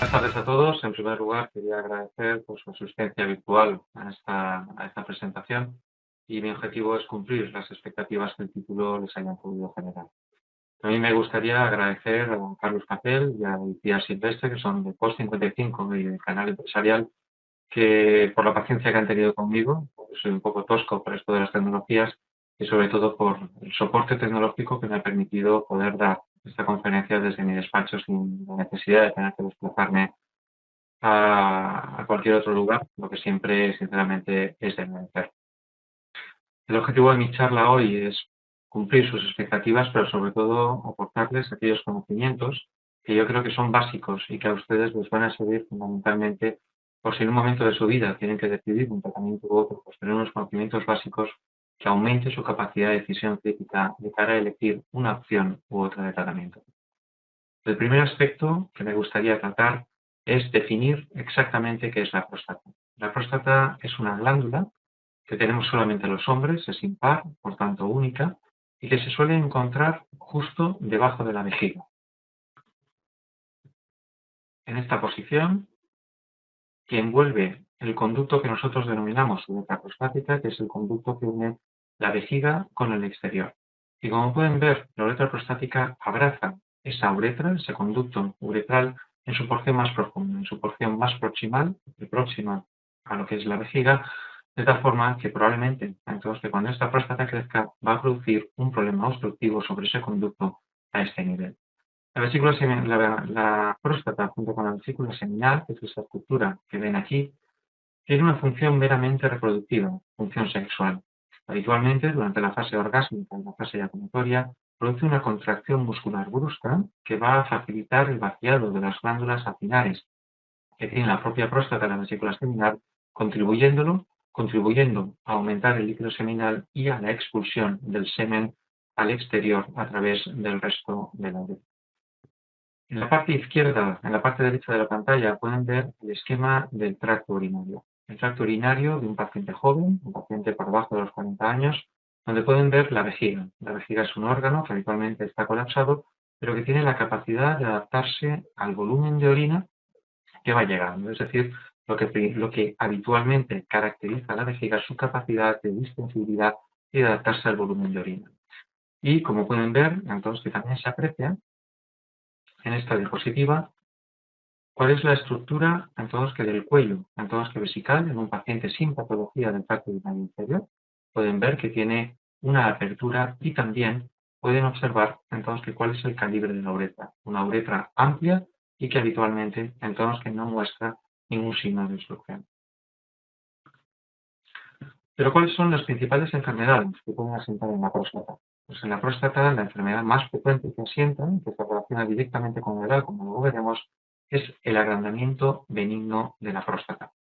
Buenas tardes a todos. En primer lugar, quería agradecer por su asistencia virtual a esta presentación y mi objetivo es cumplir las expectativas que el título les haya podido generar. A mí me gustaría agradecer a Carlos Capel y a Lucía Silvestre, que son de Post 55 y del canal empresarial, que por la paciencia que han tenido conmigo, porque soy un poco tosco por esto de las tecnologías, y sobre todo por el soporte tecnológico que me ha permitido poder dar esta conferencia desde mi despacho sin la necesidad de tener que desplazarme a cualquier otro lugar, lo que siempre, sinceramente, es de agradecer. El objetivo de mi charla hoy es cumplir sus expectativas, pero sobre todo aportarles aquellos conocimientos que yo creo que son básicos y que a ustedes les van a servir fundamentalmente por si en un momento de su vida tienen que decidir un tratamiento u otro, pues tener unos conocimientos básicos que aumente su capacidad de decisión crítica de cara a elegir una opción u otra de tratamiento. El primer aspecto que me gustaría tratar es definir exactamente qué es la próstata. La próstata es una glándula que tenemos solamente los hombres, es impar, por tanto única, y que se suele encontrar justo debajo de la vejiga. En esta posición, que envuelve el conducto que nosotros denominamos uretra prostática, que es el conducto que une la vejiga con el exterior. Y como pueden ver, la uretra prostática abraza esa uretra, ese conducto uretral, en su porción más profunda, en su porción más proximal y próxima a lo que es la vejiga, de tal forma que probablemente, entonces, que cuando esta próstata crezca, va a producir un problema obstructivo sobre ese conducto a este nivel. La próstata, junto con la vesícula seminal, que es esa estructura que ven aquí, tiene una función meramente reproductiva, función sexual. Habitualmente, durante la fase orgásmica y la fase eyaculatoria, produce una contracción muscular brusca que va a facilitar el vaciado de las glándulas acilares que tiene la propia próstata, la vesícula seminal, contribuyendo a aumentar el líquido seminal y a la expulsión del semen al exterior a través del resto de la uretra. En la parte izquierda, en la parte derecha de la pantalla, pueden ver el esquema del tracto urinario. El tracto urinario de un paciente joven, un paciente por debajo de los 40 años, donde pueden ver la vejiga. La vejiga es un órgano que habitualmente está colapsado, pero que tiene la capacidad de adaptarse al volumen de orina que va llegando. Es decir, lo que habitualmente caracteriza a la vejiga es su capacidad de distensibilidad y de adaptarse al volumen de orina. Y como pueden ver, entonces que también se aprecia en esta diapositiva, ¿cuál es la estructura entonces que del cuello, entonces que vesical, en un paciente sin patología del tracto urinario inferior? Pueden ver que tiene una apertura y también pueden observar entonces que cuál es el calibre de la uretra. Una uretra amplia y que habitualmente entonces que no muestra ningún signo de obstrucción. Pero ¿cuáles son las principales enfermedades que pueden asentar en la próstata? Pues en la próstata la enfermedad más frecuente que asienta, que se relaciona directamente con la edad, como luego veremos, es el agrandamiento benigno de la próstata.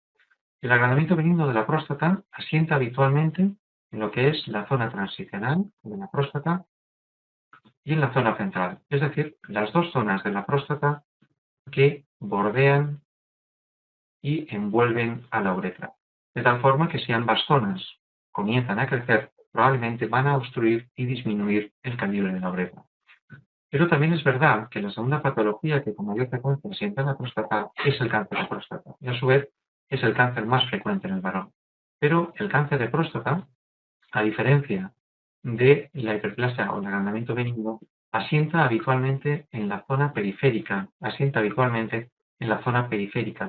El agrandamiento benigno de la próstata asienta habitualmente en lo que es la zona transicional de la próstata y en la zona central, es decir, las dos zonas de la próstata que bordean y envuelven a la uretra. De tal forma que si ambas zonas comienzan a crecer, probablemente van a obstruir y disminuir el calibre de la uretra. Pero también es verdad que la segunda patología que con mayor frecuencia asienta en la próstata es el cáncer de próstata, y a su vez es el cáncer más frecuente en el varón. Pero el cáncer de próstata, a diferencia de la hiperplasia o el agrandamiento benigno, asienta habitualmente en la zona periférica, de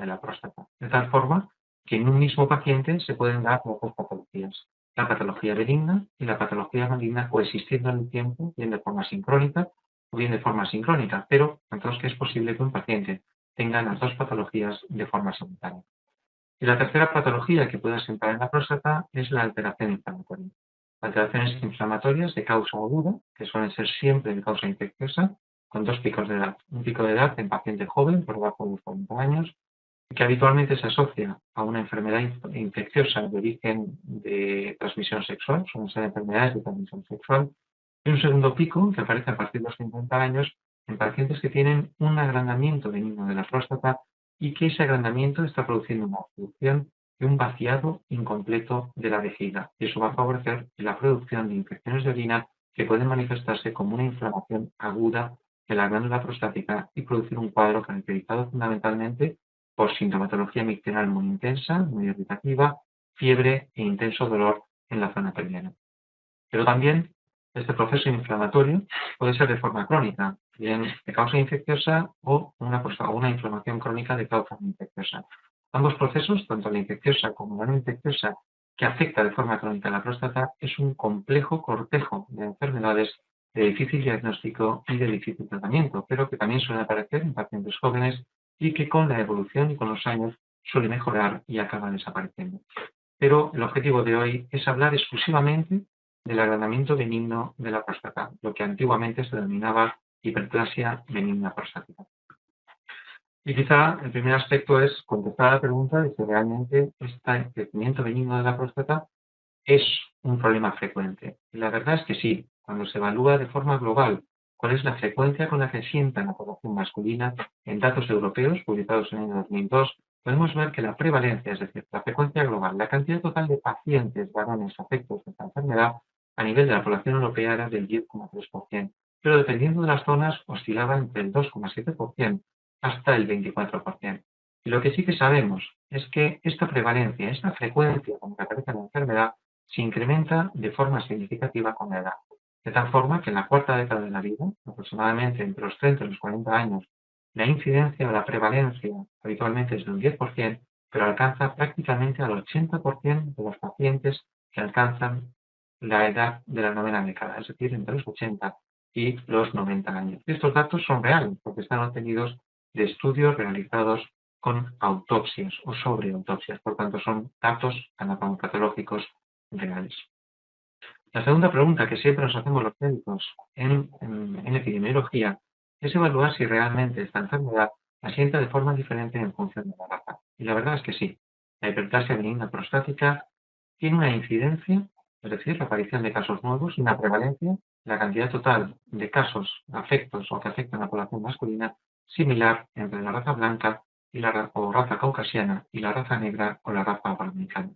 la próstata, de tal forma que en un mismo paciente se pueden dar las dos patologías, la patología benigna y la patología maligna coexistiendo en el tiempo, bien de forma sincrónica o bien de forma sincrónica, pero entonces que es posible que un paciente tenga las dos patologías de forma simultánea. Y la tercera patología que puede asentar en la próstata es la alteración inflamatoria. Alteraciones inflamatorias de causa aguda, que suelen ser siempre de causa infecciosa, con dos picos de edad. Un pico de edad en paciente joven, por debajo de los 40 años, que habitualmente se asocia a una enfermedad infecciosa de origen de transmisión sexual, suelen ser enfermedades de transmisión sexual, y un segundo pico que aparece a partir de los 50 años en pacientes que tienen un agrandamiento benigno de la próstata y que ese agrandamiento está produciendo una obstrucción y un vaciado incompleto de la vejiga. Y eso va a favorecer la producción de infecciones de orina que pueden manifestarse como una inflamación aguda de la glándula prostática y producir un cuadro caracterizado fundamentalmente por sintomatología miccional muy intensa, muy irritativa, fiebre e intenso dolor en la zona pelviana. Pero también este proceso inflamatorio puede ser de forma crónica, bien de causa infecciosa o una inflamación crónica de causa no infecciosa. Ambos procesos, tanto la infecciosa como la no infecciosa, que afecta de forma crónica a la próstata, es un complejo cortejo de enfermedades de difícil diagnóstico y de difícil tratamiento, pero que también suele aparecer en pacientes jóvenes y que con la evolución y con los años suele mejorar y acaba desapareciendo. Pero el objetivo de hoy es hablar exclusivamente del agrandamiento benigno de la próstata, lo que antiguamente se denominaba hiperplasia benigna prostática. Y quizá el primer aspecto es contestar a la pregunta de si realmente este crecimiento benigno de la próstata es un problema frecuente. Y la verdad es que sí, cuando se evalúa de forma global cuál es la frecuencia con la que sienta la población masculina en datos europeos publicados en el año 2002, podemos ver que la prevalencia, es decir, la frecuencia global, la cantidad total de pacientes varones afectos de esta enfermedad a nivel de la población europea era del 10,3%, pero dependiendo de las zonas oscilaba entre el 2,7% hasta el 24%. Y lo que sí que sabemos es que esta prevalencia, esta frecuencia con la que aparece la enfermedad, se incrementa de forma significativa con la edad, de tal forma que en la cuarta década de la vida, aproximadamente entre los 30 y los 40 años, la incidencia o la prevalencia habitualmente es de un 10%, pero alcanza prácticamente al 80% de los pacientes que alcanzan la edad de la novena década, es decir, entre los 80 y los 90 años. Y estos datos son reales porque están obtenidos de estudios realizados con autopsias o sobre autopsias, por tanto son datos anatomopatológicos reales. La segunda pregunta que siempre nos hacemos los médicos en epidemiología es evaluar si realmente esta enfermedad asienta de forma diferente en función de la raza. Y la verdad es que sí. La hiperplasia benigna prostática tiene una incidencia, es decir, la aparición de casos nuevos, y una prevalencia, la cantidad total de casos afectos o que afectan a la población masculina, similar entre la raza blanca y o raza caucasiana y la raza negra o la raza afroamericana.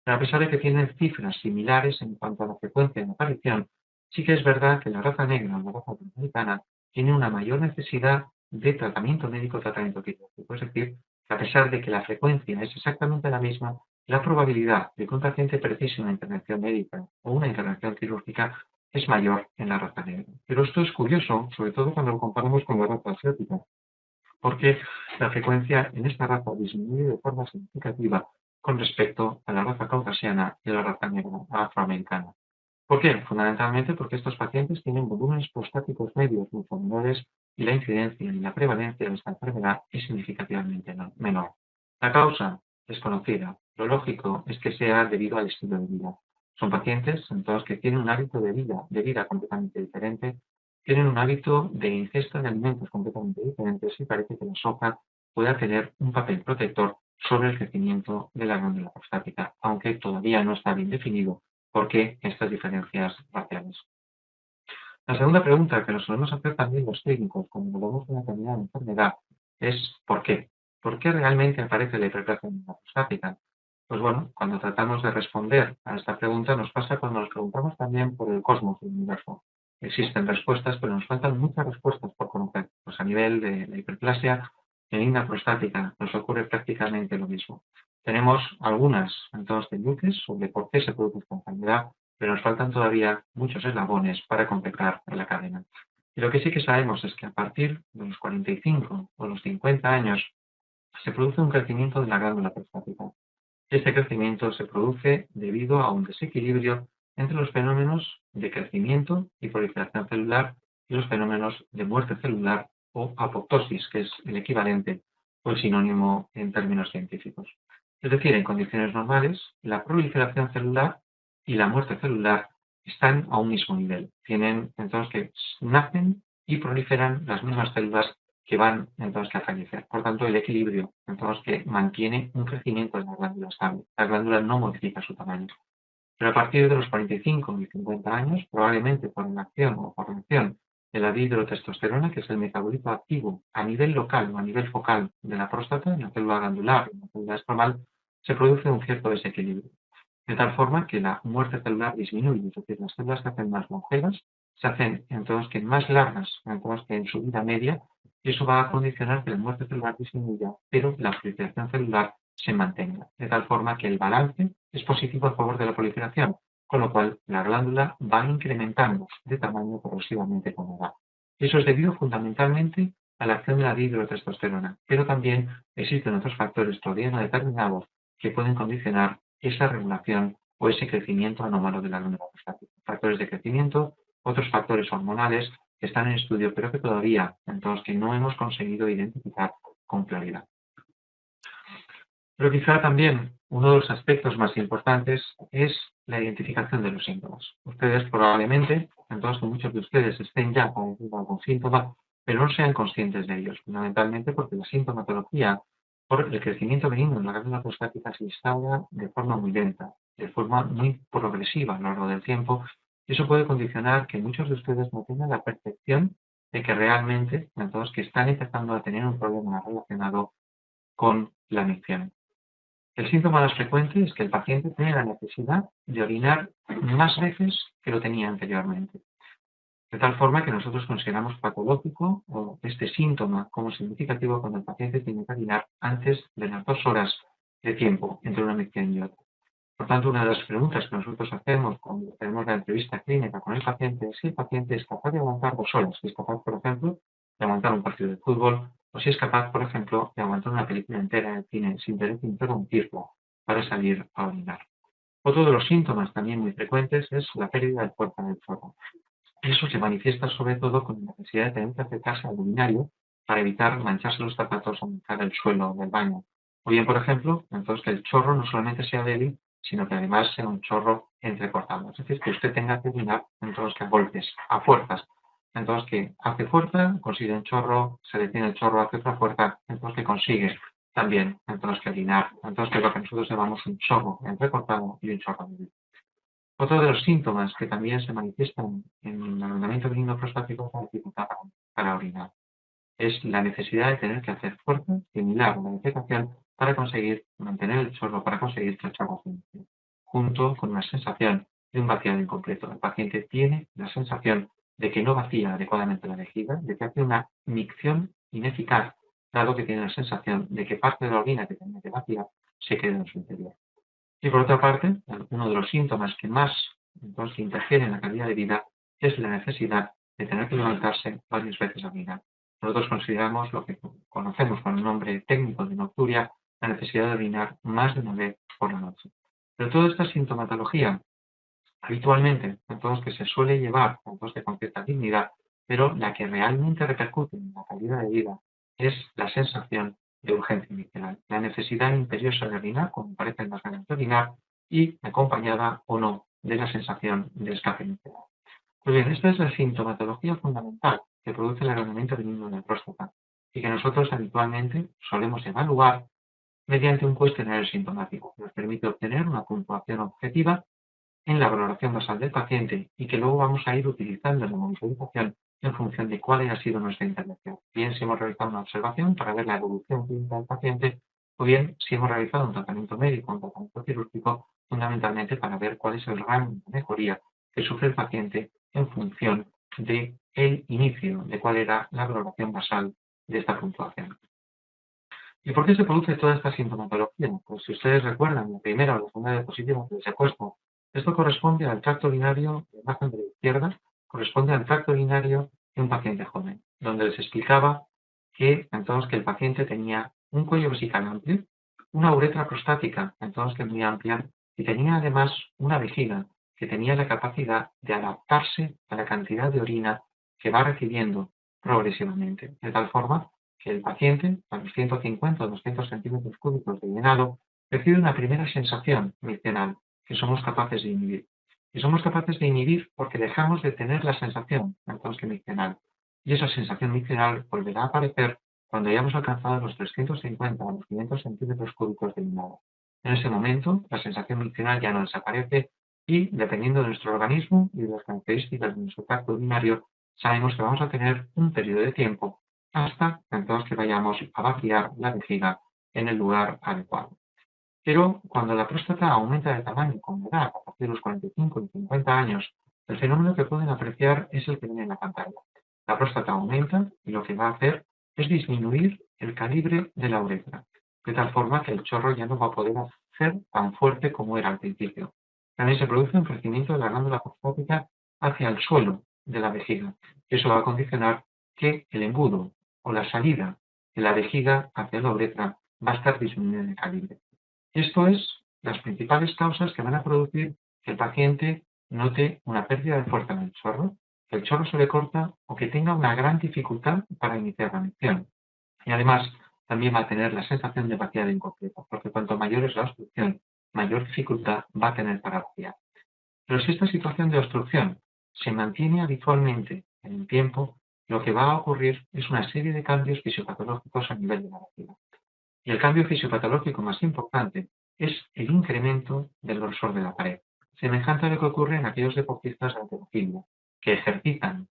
Pero a pesar de que tienen cifras similares en cuanto a la frecuencia de aparición, sí que es verdad que la raza negra o la raza afroamericana tiene una mayor necesidad de tratamiento médico, tratamiento quirúrgico. Es decir, que a pesar de que la frecuencia es exactamente la misma, la probabilidad de que un paciente precise una intervención médica o una intervención quirúrgica es mayor en la raza negra. Pero esto es curioso, sobre todo cuando lo comparamos con la raza asiática, porque la frecuencia en esta raza disminuye de forma significativa con respecto a la raza caucasiana y a la raza negra afroamericana. ¿Por qué? Fundamentalmente porque estos pacientes tienen volúmenes prostáticos medios mucho menores y la incidencia y la prevalencia de esta enfermedad es significativamente menor. La causa desconocida. Lo lógico es que sea debido al estilo de vida. Son pacientes entonces que tienen un hábito de vida completamente diferente, tienen un hábito de ingesta de alimentos completamente diferentes y parece que la soja pueda tener un papel protector sobre el crecimiento de la glándula prostática, aunque todavía no está bien definido por qué estas diferencias raciales. La segunda pregunta que nos solemos hacer también los técnicos cuando hablamos de una determinada enfermedad es ¿por qué? ¿Por qué realmente aparece la hiperplasia prostática? Pues bueno, cuando tratamos de responder a esta pregunta nos pasa cuando nos preguntamos también por el cosmos del universo. Existen respuestas, pero nos faltan muchas respuestas por conocer. Pues a nivel de la hiperplasia benigna prostática nos ocurre prácticamente lo mismo. Tenemos algunas entonces de luces sobre por qué se produce esta enfermedad, pero nos faltan todavía muchos eslabones para completar la cadena. Y lo que sí que sabemos es que a partir de los 45 o los 50 años se produce un crecimiento de la glándula prostática. Este crecimiento se produce debido a un desequilibrio entre los fenómenos de crecimiento y proliferación celular y los fenómenos de muerte celular o apoptosis, que es el equivalente o el sinónimo en términos científicos. Es decir, en condiciones normales, la proliferación celular y la muerte celular están a un mismo nivel. Tienen entonces que nacen y proliferan las mismas células que van entonces a fallecer. Por tanto, el equilibrio entonces que mantiene un crecimiento de la glándula estable. La glándula no modifica su tamaño. Pero a partir de los 45 y 50 años, probablemente por inacción o por reacción de la dihidrotestosterona, que es el metabolito activo a nivel local o a nivel focal de la próstata, en la célula glandular, en la célula estromal, se produce un cierto desequilibrio. De tal forma que la muerte celular disminuye, es decir, las células se hacen más longevas se hacen entonces que más largas entonces que en su vida media, y eso va a condicionar que la muerte celular disminuya, pero la proliferación celular se mantenga, de tal forma que el balance es positivo a favor de la proliferación, con lo cual la glándula va incrementando de tamaño progresivamente con la edad. Eso es debido fundamentalmente a la acción de la dihidrotestosterona, pero también existen otros factores todavía no determinados que pueden condicionar esa regulación o ese crecimiento anómalo de la glándula prostática. Factores de crecimiento, otros factores hormonales que están en estudio, pero que todavía, entonces, que no hemos conseguido identificar con claridad. Pero quizá también uno de los aspectos más importantes es la identificación de los síntomas. Ustedes probablemente, entonces que muchos de ustedes estén ya con algún síntoma, pero no sean conscientes de ellos, fundamentalmente porque la sintomatología por el crecimiento benigno en la glándula prostática se instaura de forma muy lenta, de forma muy progresiva a lo largo del tiempo, y eso puede condicionar que muchos de ustedes no tengan la percepción de que realmente, entonces, que están empezando a tener un problema relacionado con la micción. El síntoma más frecuente es que el paciente tiene la necesidad de orinar más veces que lo tenía anteriormente. De tal forma que nosotros consideramos patológico o este síntoma como significativo cuando el paciente tiene que orinar antes de las 2 horas de tiempo entre una micción y otra. Por tanto, una de las preguntas que nosotros hacemos cuando tenemos la entrevista clínica con el paciente es si el paciente es capaz de aguantar 2 horas, si es capaz, por ejemplo, de aguantar un partido de fútbol, o si es capaz, por ejemplo, de aguantar una película entera en el cine sin tener que interrumpirla para salir a orinar. Otro de los síntomas también muy frecuentes es la pérdida de fuerza del chorro. Eso se manifiesta sobre todo con la necesidad de tener que acercarse al urinario para evitar mancharse los zapatos o manchar el suelo del baño. O bien, por ejemplo, entonces que el chorro no solamente sea débil, sino que además sea un chorro entrecortado. Es decir, que usted tenga que orinar entonces que a golpes, a fuerzas. Entonces que hace fuerza, consigue un chorro, se detiene el chorro, hace otra fuerza, entonces que consigue también entonces que orinar. Entonces que lo que nosotros llamamos un chorro entrecortado y un chorro débil. Otro de los síntomas que también se manifiestan en el agrandamiento benigno prostático es la dificultad para orinar. Es la necesidad de tener que hacer fuerza similar a la defecación para conseguir mantener el chorro, para conseguir que el chorro se inicie, junto con una sensación de un vaciado incompleto. El paciente tiene la sensación de que no vacía adecuadamente la vejiga, de que hace una micción ineficaz, dado que tiene la sensación de que parte de la orina que tenía que vaciar se queda en su interior. Y por otra parte, uno de los síntomas que más entonces, interfiere en la calidad de vida es la necesidad de tener que levantarse varias veces al día. Nosotros consideramos lo que conocemos con el nombre técnico de nocturia, la necesidad de orinar más de una vez por la noche. Pero toda esta sintomatología, habitualmente, entonces que se suele llevar entonces, con cierta dignidad, pero la que realmente repercute en la calidad de vida es la sensación de urgencia visceral, la necesidad imperiosa de orinar, como parecen las ganas de orinar, y acompañada o no de la sensación de escape visceral. Pues bien, esta es la sintomatología fundamental que produce el agrandamiento benigno de la próstata y que nosotros habitualmente solemos evaluar mediante un cuestionario sintomático que nos permite obtener una puntuación objetiva en la valoración basal del paciente y que luego vamos a ir utilizando en la monitorización en función de cuál haya sido nuestra intervención. Bien si hemos realizado una observación para ver la evolución clínica del paciente o bien si hemos realizado un tratamiento médico, un tratamiento quirúrgico, fundamentalmente para ver cuál es el rango de mejoría que sufre el paciente en función del inicio de cuál era la valoración basal de esta puntuación. ¿Y por qué se produce toda esta sintomatología? Pues si ustedes recuerdan la primera o la segunda diapositiva que les he puesto, esto corresponde al tracto urinario, la imagen de la izquierda, corresponde al tracto urinario de un paciente joven, donde les explicaba que entonces que el paciente tenía un cuello vesical amplio, una uretra prostática, entonces que muy amplia, y tenía además una vejiga que tenía la capacidad de adaptarse a la cantidad de orina que va recibiendo progresivamente, de tal forma que el paciente, a los 150 o 200 centímetros cúbicos de llenado, recibe una primera sensación miccional que somos capaces de inhibir. Y somos capaces de inhibir porque dejamos de tener la sensación entonces que miccional. Y esa sensación miccional volverá a aparecer cuando hayamos alcanzado los 350 o los 500 centímetros cúbicos de llenado. En ese momento, la sensación miccional ya no desaparece y, dependiendo de nuestro organismo y de las características de nuestro tracto urinario, sabemos que vamos a tener un periodo de tiempo hasta entonces que vayamos a vaciar la vejiga en el lugar adecuado. Pero cuando la próstata aumenta de tamaño con la edad, a partir de los 45 y 50 años, El fenómeno que pueden apreciar es el que ven en la pantalla. La próstata aumenta y lo que va a hacer es disminuir el calibre de la uretra, de tal forma que el chorro ya no va a poder ser tan fuerte como era al principio. También se produce un crecimiento de la glándula prostática hacia el suelo de la vejiga, y eso va a condicionar que el embudo o la salida de la vejiga hacia la uretra va a estar disminuyendo de calibre. Esto es las principales causas que van a producir que el paciente note una pérdida de fuerza en el chorro, que el chorro se le corta o que tenga una gran dificultad para iniciar la micción. Y además también va a tener la sensación de vaciado incompleto, porque cuanto mayor es la obstrucción, mayor dificultad va a tener para vaciar. Pero si esta situación de obstrucción se mantiene habitualmente en el tiempo, lo que va a ocurrir es una serie de cambios fisiopatológicos a nivel de la vejiga. Y el cambio fisiopatológico más importante es el incremento del grosor de la pared, semejante a lo que ocurre en aquellos deportistas de halterofilia, que ejercitan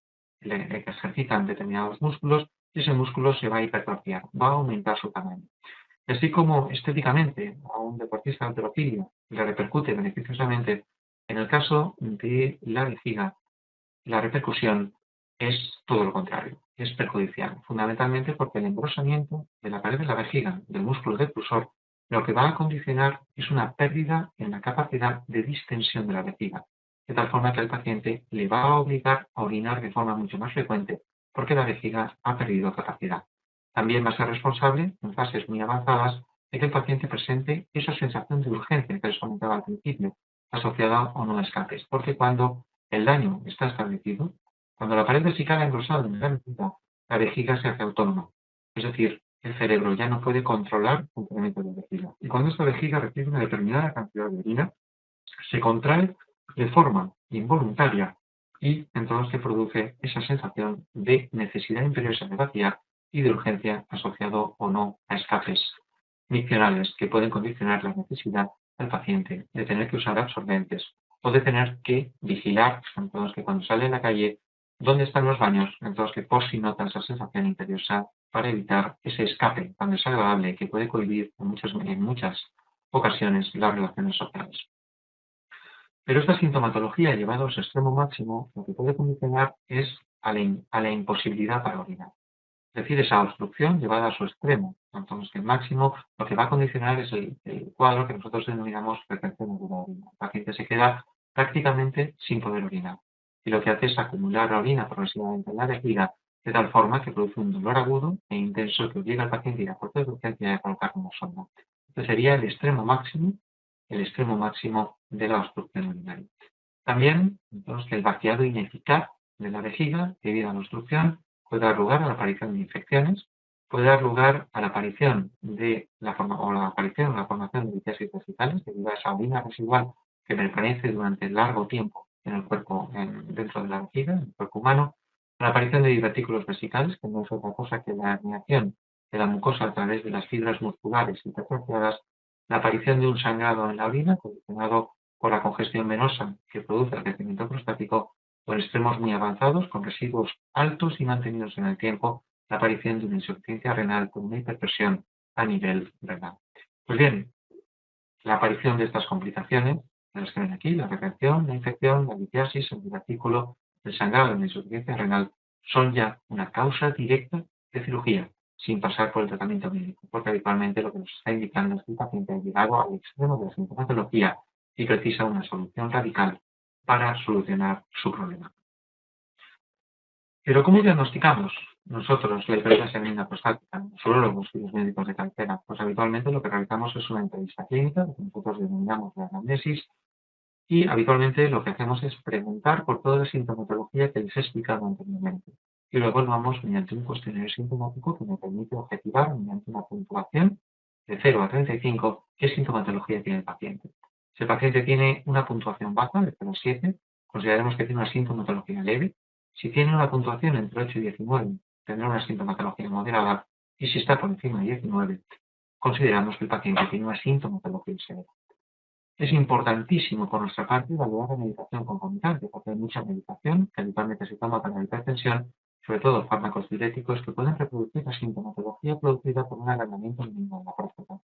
determinados músculos y ese músculo se va a hipertrofiar, va a aumentar su tamaño. Así como estéticamente a un deportista de halterofilia le repercute beneficiosamente, en el caso de la vejiga la repercusión es todo lo contrario, es perjudicial, fundamentalmente porque el engrosamiento de la pared de la vejiga, del músculo deprusor, lo que va a condicionar es una pérdida en la capacidad de distensión de la vejiga, de tal forma que el paciente le va a obligar a orinar de forma mucho más frecuente porque la vejiga ha perdido capacidad. También va a ser responsable, en fases muy avanzadas, de que el paciente presente esa sensación de urgencia que les comentaba al principio, asociada o no a escapes, porque cuando el daño está establecido, cuando la pared vesical ha engrosado en gran medida, la vejiga se hace autónoma. Es decir, el cerebro ya no puede controlar el funcionamiento de la vejiga. Y cuando esta vejiga recibe una determinada cantidad de orina, se contrae de forma involuntaria y entonces se produce esa sensación de necesidad imperiosa de vaciar y de urgencia asociado o no a escapes miccionales que pueden condicionar la necesidad del paciente de tener que usar absorbentes o de tener que vigilar, entonces que cuando sale a la calle, dónde están los baños, entonces que por si nota esa sensación imperiosa para evitar ese escape tan desagradable que puede cohibir en muchas ocasiones las relaciones sociales. Pero esta sintomatología llevada a su extremo máximo, lo que puede condicionar es a la imposibilidad para orinar. Es decir, esa obstrucción llevada a su extremo. Entonces, el máximo lo que va a condicionar es el cuadro que nosotros denominamos retención aguda de orina. El paciente se queda prácticamente sin poder orinar. Y lo que hace es acumular la orina progresivamente en la vejiga, de tal forma que produce un dolor agudo e intenso que obliga al paciente a ir a puertas de urgencia y a colocar una sonda. Este sería el extremo máximo de la obstrucción urinaria. También, entonces, que el vaciado ineficaz de la vejiga, debido a la obstrucción, puede dar lugar a la aparición de infecciones, puede dar lugar a la aparición de la formación de litiasis vesicales, debido a esa orina residual que permanece durante largo tiempo en el cuerpo, dentro de la vejiga, en el cuerpo humano, la aparición de divertículos vesicales, que no es otra cosa que la herniación de la mucosa a través de las fibras musculares hipertrofiadas, la aparición de un sangrado en la orina, condicionado por la congestión venosa que produce el crecimiento prostático, por extremos muy avanzados, con residuos altos y mantenidos en el tiempo, la aparición de una insuficiencia renal con una hiperpresión a nivel renal. Pues bien, la aparición de estas complicaciones, las que ven aquí, la retención, la infección, la litiasis, el divertículo, el sangrado y la insuficiencia renal, son ya una causa directa de cirugía, sin pasar por el tratamiento médico, porque habitualmente lo que nos está indicando es que el paciente ha llegado al extremo de la sintomatología y precisa una solución radical para solucionar su problema. Pero ¿cómo diagnosticamos nosotros la hiperplasia benigna prostática, los urólogos y los médicos de cabecera? Pues habitualmente lo que realizamos es una entrevista clínica, lo que nosotros denominamos la anamnesis, y habitualmente lo que hacemos es preguntar por toda la sintomatología que les he explicado anteriormente. Y luego vamos mediante un cuestionario sintomático que me permite objetivar mediante una puntuación de 0 a 35 qué sintomatología tiene el paciente. Si el paciente tiene una puntuación baja, de 0 a 7, consideraremos que tiene una sintomatología leve. Si tiene una puntuación entre 8 y 19, tendrá una sintomatología moderada. Y si está por encima de 19, consideramos que el paciente tiene una sintomatología severa. Es importantísimo por nuestra parte evaluar la medicación concomitante, porque hay mucha medicación que habitualmente se toma para la hipertensión, sobre todo fármacos diuréticos que pueden reproducir la sintomatología producida por un agrandamiento mínimo de la próstata.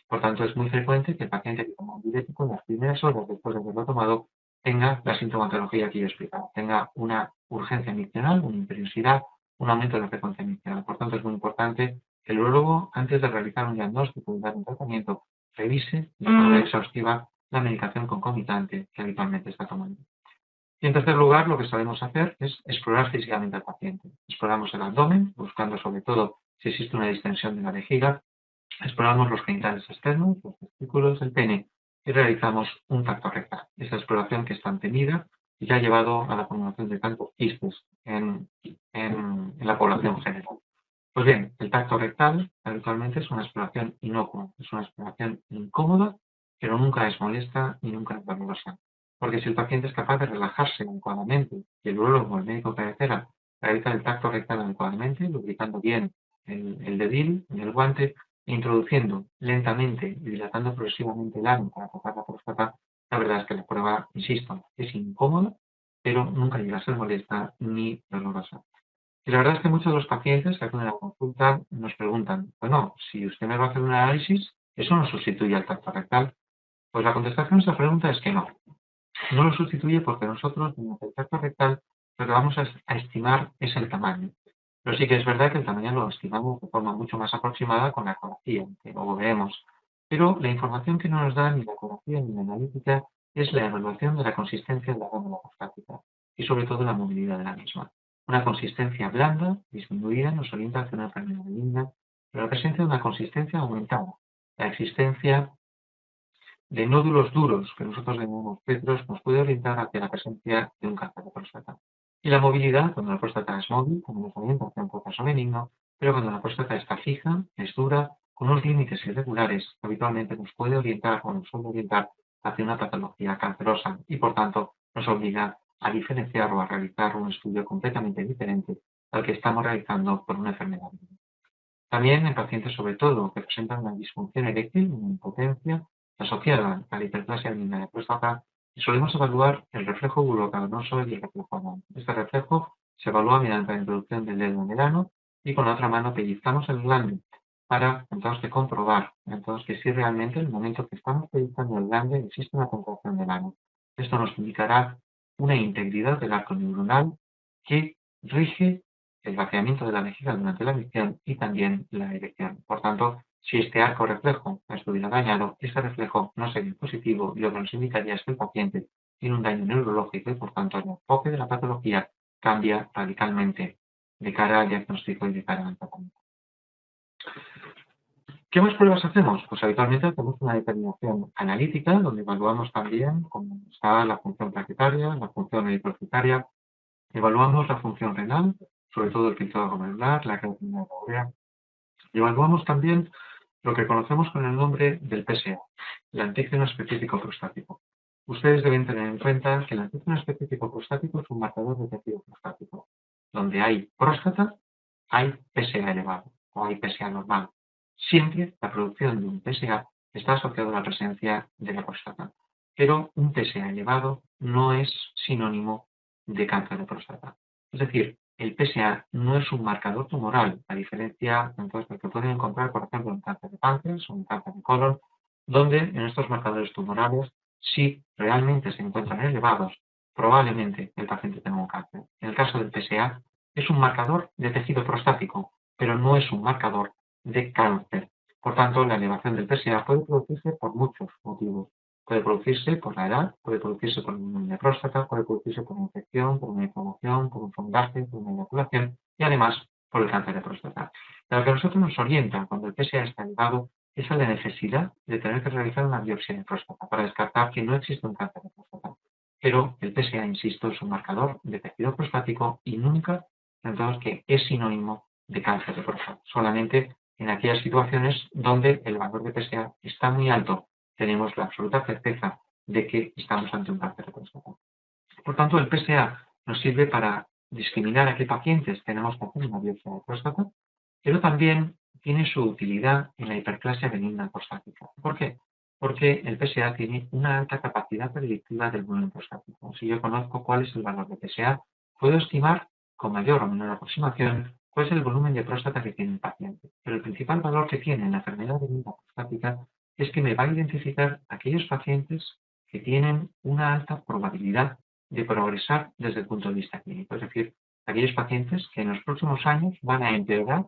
Por tanto, es muy frecuente que el paciente que toma un diurético en las primeras horas después de haberlo tomado tenga la sintomatología que yo he explicado, tenga una urgencia miccional, una imperiosidad, un aumento de la frecuencia miccional. Por tanto, es muy importante que el urólogo, antes de realizar un diagnóstico y dar un tratamiento, revise de forma exhaustiva la medicación concomitante que habitualmente está tomando. Y en tercer lugar, lo que sabemos hacer es explorar físicamente al paciente. Exploramos el abdomen, buscando sobre todo si existe una distensión de la vejiga. Exploramos los genitales externos, los testículos, el pene y realizamos un tacto rectal. Esa exploración que es tan temida y que ha llevado a la formulación de tantos quistes en la población general. Pues bien, el tacto rectal habitualmente es una exploración inocua, es una exploración incómoda, pero nunca es molesta ni nunca es dolorosa. Porque si el paciente es capaz de relajarse adecuadamente y el urólogo o el médico de cabecera realiza el tacto rectal adecuadamente, lubricando bien el dedil en el guante, e introduciendo lentamente y dilatando progresivamente el ano para tocar la próstata, la verdad es que la prueba, insisto, es incómoda, pero nunca llega a ser molesta ni dolorosa. Y la verdad es que muchos de los pacientes que acuden a la consulta nos preguntan, bueno, si usted me va a hacer un análisis, ¿eso no sustituye al tacto rectal? Pues la contestación a esa pregunta es que no. No lo sustituye porque nosotros, mediante el tacto rectal, lo que vamos a estimar es el tamaño. Pero sí que es verdad que el tamaño lo estimamos de forma mucho más aproximada con la ecografía, que luego veremos. Pero la información que no nos da ni la ecografía ni la analítica es la evaluación de la consistencia de la glándula prostática y sobre todo la movilidad de la misma. Una consistencia blanda, disminuida, nos orienta hacia una enfermedad benigna, pero la presencia de una consistencia aumentada, la existencia de nódulos duros, que nosotros llamamos petros, nos puede orientar hacia la presencia de un cáncer de próstata. Y la movilidad, cuando la próstata es móvil, como nos orienta hacia un proceso benigno, pero cuando la próstata está fija, es dura, con unos límites irregulares, habitualmente nos puede orientar o nos suele orientar hacia una patología cancerosa y, por tanto, nos obliga a diferenciar o a realizar un estudio completamente diferente al que estamos realizando por una enfermedad. También en pacientes, sobre todo, que presentan una disfunción eréctil, una impotencia asociada a la hiperplasia benigna de próstata, y solemos evaluar el reflejo bulocavernoso y el reflejo anal. Este reflejo se evalúa mediante la introducción del dedo en el ano y con la otra mano pellizcamos el glande para entonces comprobar entonces que si realmente en el momento que estamos pellizcando el glande existe una contracción del ano. Esto nos indicará una integridad del arco neuronal que rige el vaciamiento de la vejiga durante la micción y también la erección. Por tanto, si este arco reflejo estuviera dañado, este reflejo no sería positivo y lo que nos indicaría es que el paciente tiene un daño neurológico y por tanto el enfoque de la patología cambia radicalmente de cara al diagnóstico y de cara al tratamiento. ¿Qué más pruebas hacemos? Pues habitualmente hacemos una determinación analítica donde evaluamos también cómo está la función plaquetaria, la función eritrocitaria, evaluamos la función renal, sobre todo el filtrado glomerular, la creatinina urea. Evaluamos también lo que conocemos con el nombre del PSA, el antígeno específico prostático. Ustedes deben tener en cuenta que el antígeno específico prostático es un marcador de tejido prostático. Donde hay próstata, hay PSA elevado o hay PSA normal. Siempre la producción de un PSA está asociada a la presencia de la próstata. Pero un PSA elevado no es sinónimo de cáncer de próstata. Es decir, el PSA no es un marcador tumoral, a diferencia entonces del que pueden encontrar, por ejemplo, en cáncer de páncreas o en cáncer de colon, donde en estos marcadores tumorales, si realmente se encuentran elevados, probablemente el paciente tenga un cáncer. En el caso del PSA, es un marcador de tejido prostático, pero no es un marcador de cáncer. Por tanto, la elevación del PSA puede producirse por muchos motivos. Puede producirse por la edad, puede producirse por una próstata, puede producirse por una infección, por una inflamación, por un sondaje, por una eyaculación y además por el cáncer de próstata. Lo que a nosotros nos orienta cuando el PSA está elevado es a la necesidad de tener que realizar una biopsia de próstata para descartar que no existe un cáncer de próstata. Pero el PSA, insisto, es un marcador de tejido prostático y nunca, entonces, que es sinónimo de cáncer de próstata. Solamente en aquellas situaciones donde el valor de PSA está muy alto, tenemos la absoluta certeza de que estamos ante un cáncer de próstata. Por tanto, el PSA nos sirve para discriminar a qué pacientes tenemos que hacer una biopsia de próstata, pero también tiene su utilidad en la hiperplasia benigna prostática. ¿Por qué? Porque el PSA tiene una alta capacidad predictiva del volumen prostático. Si yo conozco cuál es el valor de PSA, puedo estimar con mayor o menor aproximación cuál es el volumen de próstata que tiene el paciente. Pero el principal valor que tiene en la enfermedad benigna prostática es que me va a identificar aquellos pacientes que tienen una alta probabilidad de progresar desde el punto de vista clínico, es decir, aquellos pacientes que en los próximos años van a empeorar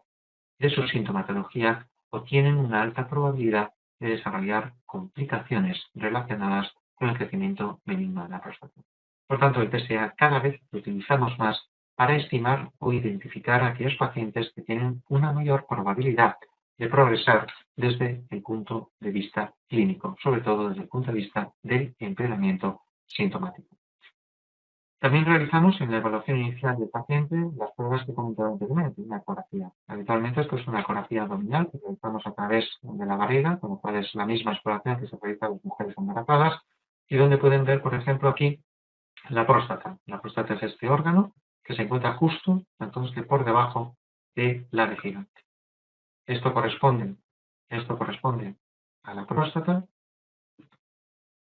de su sintomatología o tienen una alta probabilidad de desarrollar complicaciones relacionadas con el crecimiento benigno de la próstata. Por tanto, el PSA cada vez lo utilizamos más para estimar o identificar a aquellos pacientes que tienen una mayor probabilidad de progresar desde el punto de vista clínico, sobre todo desde el punto de vista del empeoramiento sintomático. También realizamos en la evaluación inicial del paciente las pruebas que comentaba anteriormente, una ecografía. Habitualmente esto es una ecografía abdominal que realizamos a través de la barriga, con lo cual es la misma exploración que se realiza a las mujeres embarazadas, y donde pueden ver, por ejemplo, aquí la próstata. La próstata es este órgano que se encuentra justo, entonces, que por debajo de la vejiga. Esto corresponde a la próstata.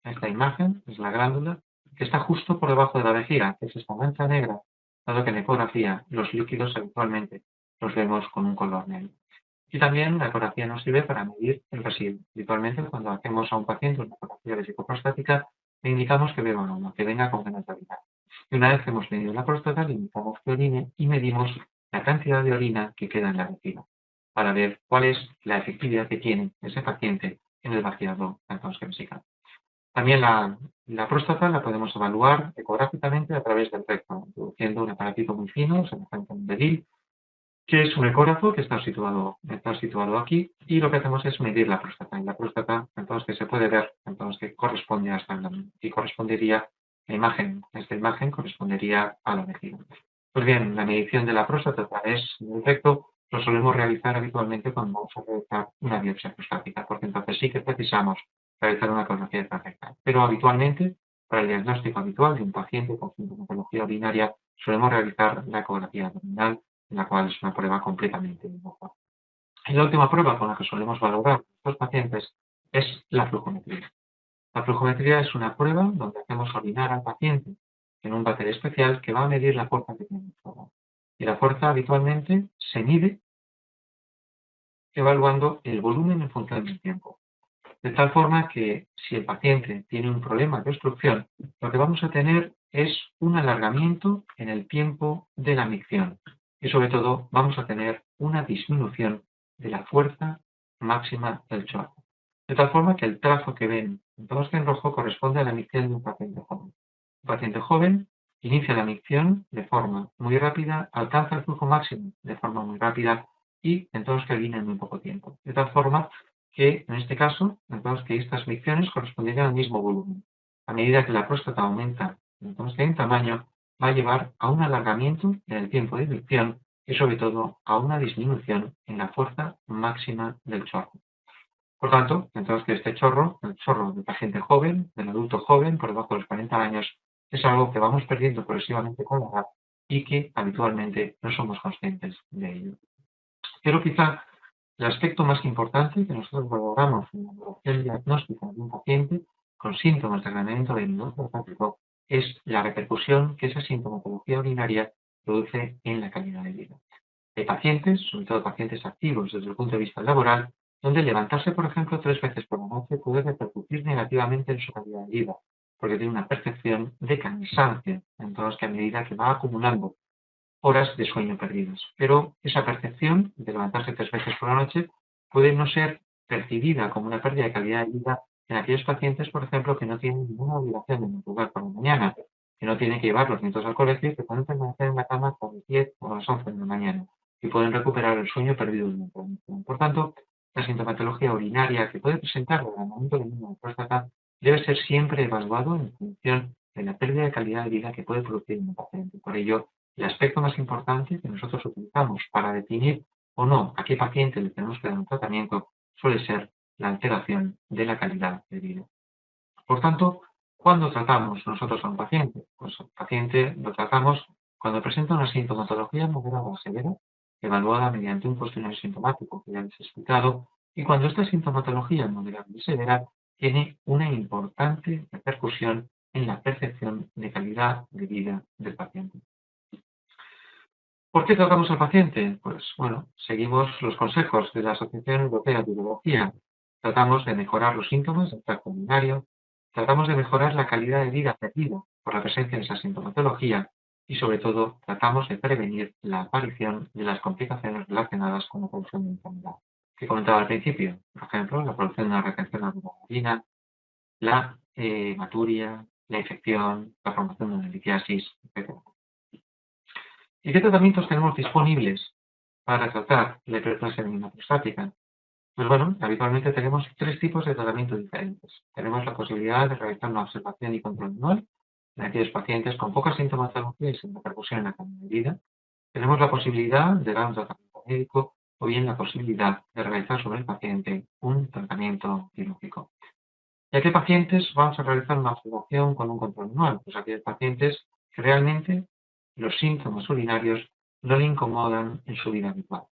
Esta imagen es la glándula que está justo por debajo de la vejiga, que es esta mancha negra, dado que en ecografía los líquidos habitualmente los vemos con un color negro. Y también la ecografía nos sirve para medir el residuo. Habitualmente, cuando hacemos a un paciente una ecografía vesicopróstatica, le indicamos que beba agua, que venga con ganas de orinar. Y una vez que hemos medido la próstata, le indicamos que orine y medimos la cantidad de orina que queda en la vejiga, para ver cuál es la efectividad que tiene ese paciente en el vaciado vesical. También la próstata la podemos evaluar ecográficamente a través del recto, introduciendo un aparatito muy fino, semejante a un dedil, que es un ecógrafo que está situado aquí, y lo que hacemos es medir la próstata. Y la próstata, entonces, que se puede ver, entonces, que corresponde a esta glándula, y correspondería, esta imagen correspondería a la vejiga. Pues bien, la medición de la próstata a través del recto lo solemos realizar habitualmente cuando vamos a realizar una biopsia prostática, porque entonces sí que precisamos realizar una ecografía rectal. Pero habitualmente, para el diagnóstico habitual de un paciente con sintomatología urinaria, solemos realizar la ecografía abdominal, en la cual es una prueba completamente inocua. Y la última prueba con la que solemos valorar a estos pacientes es la flujometría. La flujometría es una prueba donde hacemos orinar al paciente en un váter especial que va a medir la fuerza que tiene el chorro. Y la fuerza habitualmente se mide evaluando el volumen en función del tiempo. De tal forma que si el paciente tiene un problema de obstrucción, lo que vamos a tener es un alargamiento en el tiempo de la micción. Y sobre todo vamos a tener una disminución de la fuerza máxima del chorro. De tal forma que el trazo que ven entonces en rojo corresponde a la micción de un paciente joven. Un paciente joven inicia la micción de forma muy rápida, alcanza el flujo máximo de forma muy rápida y entonces que orina en muy poco tiempo. De tal forma que en este caso, entonces que estas micciones corresponderían al mismo volumen. A medida que la próstata aumenta entonces en tamaño, va a llevar a un alargamiento en el tiempo de micción y sobre todo a una disminución en la fuerza máxima del chorro. Por tanto, entonces que este chorro, el chorro del paciente joven, del adulto joven, por debajo de los 40 años, es algo que vamos perdiendo progresivamente con la edad y que habitualmente no somos conscientes de ello. Pero quizá el aspecto más importante que nosotros valoramos en la evaluación diagnóstica de un paciente con síntomas de agravamiento del negocio hepático es la repercusión que esa sintomatología urinaria produce en la calidad de vida. Hay pacientes, sobre todo pacientes activos desde el punto de vista laboral, donde levantarse, por ejemplo, 3 veces por la noche puede repercutir negativamente en su calidad de vida, porque tiene una percepción de cansancio, entonces que a medida que va acumulando horas de sueño perdidas. Pero esa percepción de levantarse 3 veces por la noche puede no ser percibida como una pérdida de calidad de vida en aquellos pacientes, por ejemplo, que no tienen ninguna obligación de madrugar por la mañana, que no tienen que llevar los nietos al colegio y que pueden permanecer en la cama hasta las 10 o las 11 de la mañana y pueden recuperar el sueño perdido durante la noche. Por tanto, la sintomatología urinaria que puede presentar el agravamiento del número de próstata debe ser siempre evaluado en función de la pérdida de calidad de vida que puede producir en el paciente. Por ello, el aspecto más importante que nosotros utilizamos para definir o no a qué paciente le tenemos que dar un tratamiento suele ser la alteración de la calidad de vida. Por tanto, ¿cuándo tratamos nosotros a un paciente? Pues al paciente lo tratamos cuando presenta una sintomatología moderada o severa, evaluada mediante un cuestionario sintomático que ya les he explicado, y cuando esta sintomatología moderada y severa tiene una importante repercusión en la percepción de calidad de vida del paciente. ¿Por qué tratamos al paciente? Pues bueno, seguimos los consejos de la Asociación Europea de Urología. Tratamos de mejorar los síntomas del tracto urinario, Tratamos de mejorar la calidad de vida perdida por la presencia de esa sintomatología y, sobre todo, tratamos de prevenir la aparición de las complicaciones relacionadas con la producción de enfermedad. Que comentaba al principio, por ejemplo, la producción de una retención de adrenalina, la hematuria, la infección, la formación de una litiasis, etc. ¿Y qué tratamientos tenemos disponibles para tratar la hiperplasia benigna prostática? Pues bueno, habitualmente tenemos tres tipos de tratamiento diferentes. Tenemos la posibilidad de realizar una observación y control anual en aquellos pacientes con poca sintomatología y sin repercusión en la calidad de vida. Tenemos la posibilidad de dar un tratamiento médico o bien la posibilidad de realizar sobre el paciente un tratamiento quirúrgico. ¿Y a qué pacientes vamos a realizar una observación con un control anual? Pues a aquellos pacientes que realmente los síntomas urinarios no le incomodan en su vida habitual,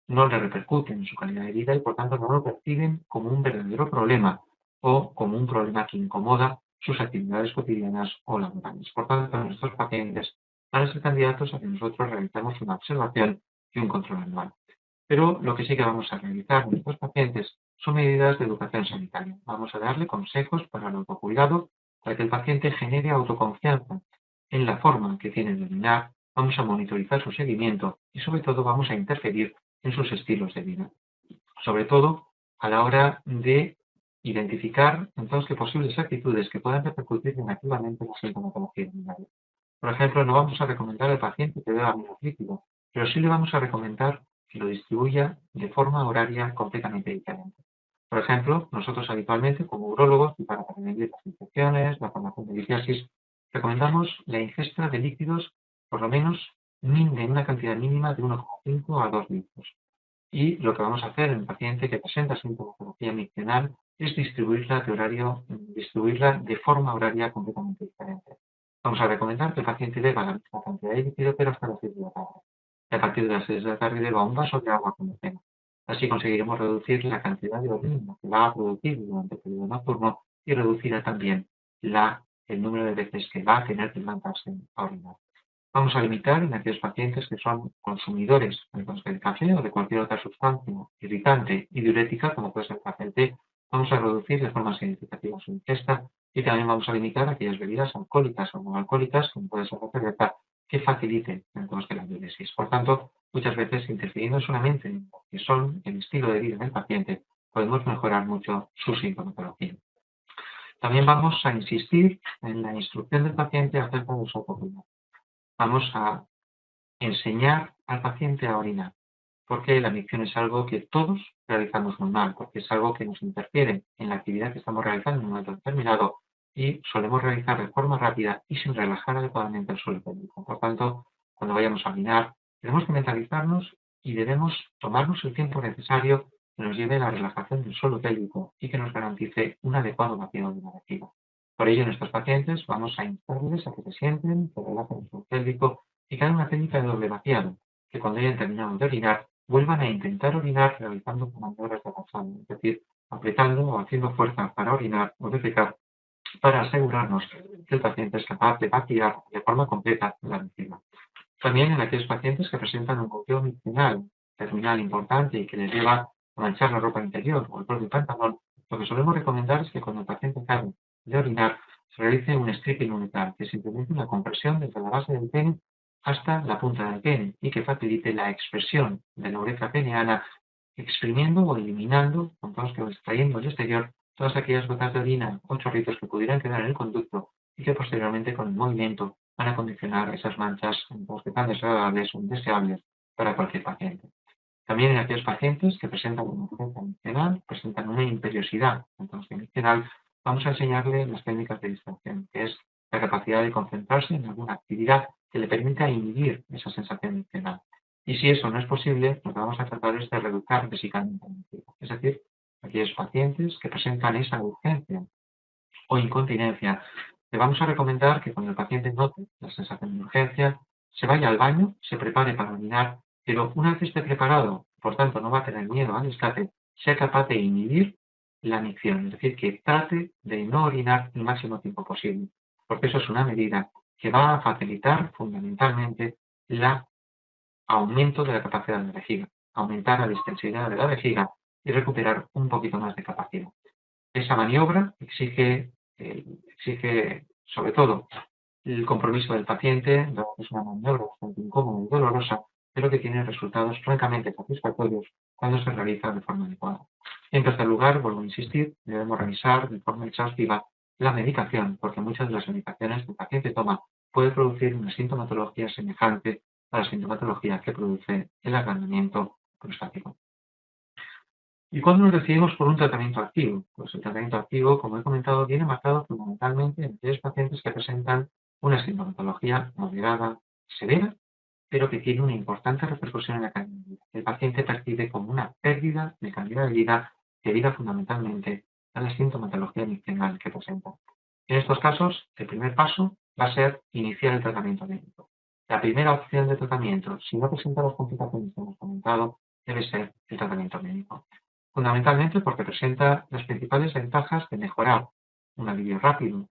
no le repercuten en su calidad de vida y por tanto no lo perciben como un verdadero problema o como un problema que incomoda sus actividades cotidianas o laborales. Por tanto, nuestros pacientes van a ser candidatos a que nosotros realicemos una observación y un control anual. Pero lo que sí que vamos a realizar en estos pacientes son medidas de educación sanitaria. Vamos a darle consejos para el autocuidado, para que el paciente genere autoconfianza en la forma que tiene de orinar. Vamos a monitorizar su seguimiento y sobre todo vamos a interferir en sus estilos de vida. Sobre todo a la hora de identificar entonces posibles actitudes que puedan repercutir negativamente en la sintomatología urinaria. Por ejemplo, no vamos a recomendar al paciente que beba menos líquido, pero sí le vamos a recomendar que lo distribuya de forma horaria completamente diferente. Por ejemplo, nosotros habitualmente como urólogos y para prevenir las infecciones, la formación de litiasis, recomendamos la ingesta de líquidos por lo menos en una cantidad mínima de 1,5 a 2 litros. Y lo que vamos a hacer en el paciente que presenta sintomatología miccional es distribuirla de forma horaria completamente diferente. Vamos a recomendar que el paciente beba la misma cantidad de líquido, pero hasta las 6 de la tarde. Y a partir de las 6 de la tarde beba un vaso de agua con cena. Así conseguiremos reducir la cantidad de orina que va a producir durante el periodo nocturno y reducirá también el número de veces que va a tener que levantarse a orinar. Vamos a limitar en aquellos pacientes que son consumidores del café o de cualquier otra sustancia irritante y diurética, como puede ser el café o el té. Vamos a reducir de forma significativa su ingesta y también vamos a limitar aquellas bebidas alcohólicas o no alcohólicas, como puede ser la cerveza, que faciliten entonces la diuresis. Por tanto, muchas veces interfiriendo solamente en lo que son el estilo de vida del paciente, podemos mejorar mucho su sintomatología. También vamos a insistir en la instrucción del paciente acerca de su autocuidado. Vamos a enseñar al paciente a orinar, porque la micción es algo que todos realizamos muy mal, porque es algo que nos interfiere en la actividad que estamos realizando en un momento determinado y solemos realizar de forma rápida y sin relajar adecuadamente el suelo pélvico. Por tanto, cuando vayamos a orinar, tenemos que mentalizarnos y debemos tomarnos el tiempo necesario que nos lleve a la relajación del suelo pélvico y que nos garantice un adecuado vacío de la vejiga. Por ello, en estos pacientes vamos a instarles a que se sienten, que relajen el suelo pélvico y que hagan una técnica de doble vaciado, que cuando hayan terminado de orinar, vuelvan a intentar orinar realizando maniobras de pasado, es decir, apretando o haciendo fuerza para orinar o defecar, para asegurarnos que el paciente es capaz de vaciar de forma completa la vejiga. También en aquellos pacientes que presentan un bloqueo miccional terminal importante y que les lleva a manchar la ropa interior o el propio pantalón, lo que solemos recomendar es que cuando el paciente acabe de orinar se realice un stripping uretral, que es simplemente una compresión desde la base del pene hasta la punta del pene y que facilite la expresión de la uretra peneana, exprimiendo o eliminando, extrayendo al exterior todas aquellas gotas de orina o chorritos que pudieran quedar en el conducto y que posteriormente con el movimiento van a condicionar esas manchas tan desagradables o indeseables para cualquier paciente. También en aquellos pacientes que presentan una urgencia miccional, presentan una imperiosidad miccional, vamos a enseñarle las técnicas de distracción, que es la capacidad de concentrarse en alguna actividad que le permita inhibir esa sensación miccional. Y si eso no es posible, lo que vamos a tratar es de reeducar físicamente. Es decir, aquellos pacientes que presentan esa urgencia o incontinencia, le vamos a recomendar que cuando el paciente note la sensación de urgencia, se vaya al baño, se prepare para orinar, pero una vez esté preparado, por tanto no va a tener miedo al escape, sea capaz de inhibir la micción, es decir, que trate de no orinar el máximo tiempo posible, porque eso es una medida que va a facilitar fundamentalmente el aumento de la capacidad de la vejiga, aumentar la distensibilidad de la vejiga y recuperar un poquito más de capacidad. Esa maniobra exige exige, sobre todo, el compromiso del paciente, dado que es una maniobra bastante incómoda y dolorosa, pero que tiene resultados francamente satisfactorios cuando se realiza de forma adecuada. En tercer lugar, vuelvo a insistir, debemos revisar de forma exhaustiva la medicación, porque muchas de las medicaciones que el paciente toma puede producir una sintomatología semejante a la sintomatología que produce el agrandamiento prostático. ¿Y cuándo nos decidimos por un tratamiento activo? Pues el tratamiento activo, como he comentado, viene marcado fundamentalmente en aquellos pacientes que presentan una sintomatología moderada, severa, pero que tiene una importante repercusión en la calidad de vida. El paciente percibe como una pérdida de calidad de vida debida fundamentalmente a la sintomatología adicional que presenta. En estos casos, el primer paso va a ser iniciar el tratamiento médico. La primera opción de tratamiento, si no presenta las complicaciones que hemos comentado, debe ser el tratamiento médico. Fundamentalmente porque presenta las principales ventajas de mejorar un alivio rápido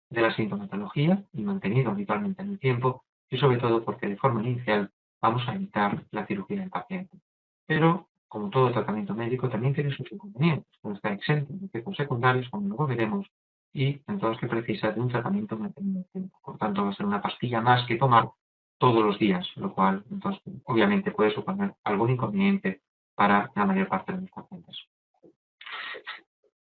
de la sintomatología y mantenido habitualmente en el tiempo, y sobre todo porque de forma inicial vamos a evitar la cirugía del paciente. Pero, como todo tratamiento médico, también tiene sus inconvenientes, no está exento de efectos secundarios, como luego veremos, y entonces que precisa de un tratamiento mantenido en el tiempo. Por tanto, va a ser una pastilla más que tomar todos los días, lo cual, entonces, obviamente puede suponer algún inconveniente para la mayor parte de los pacientes.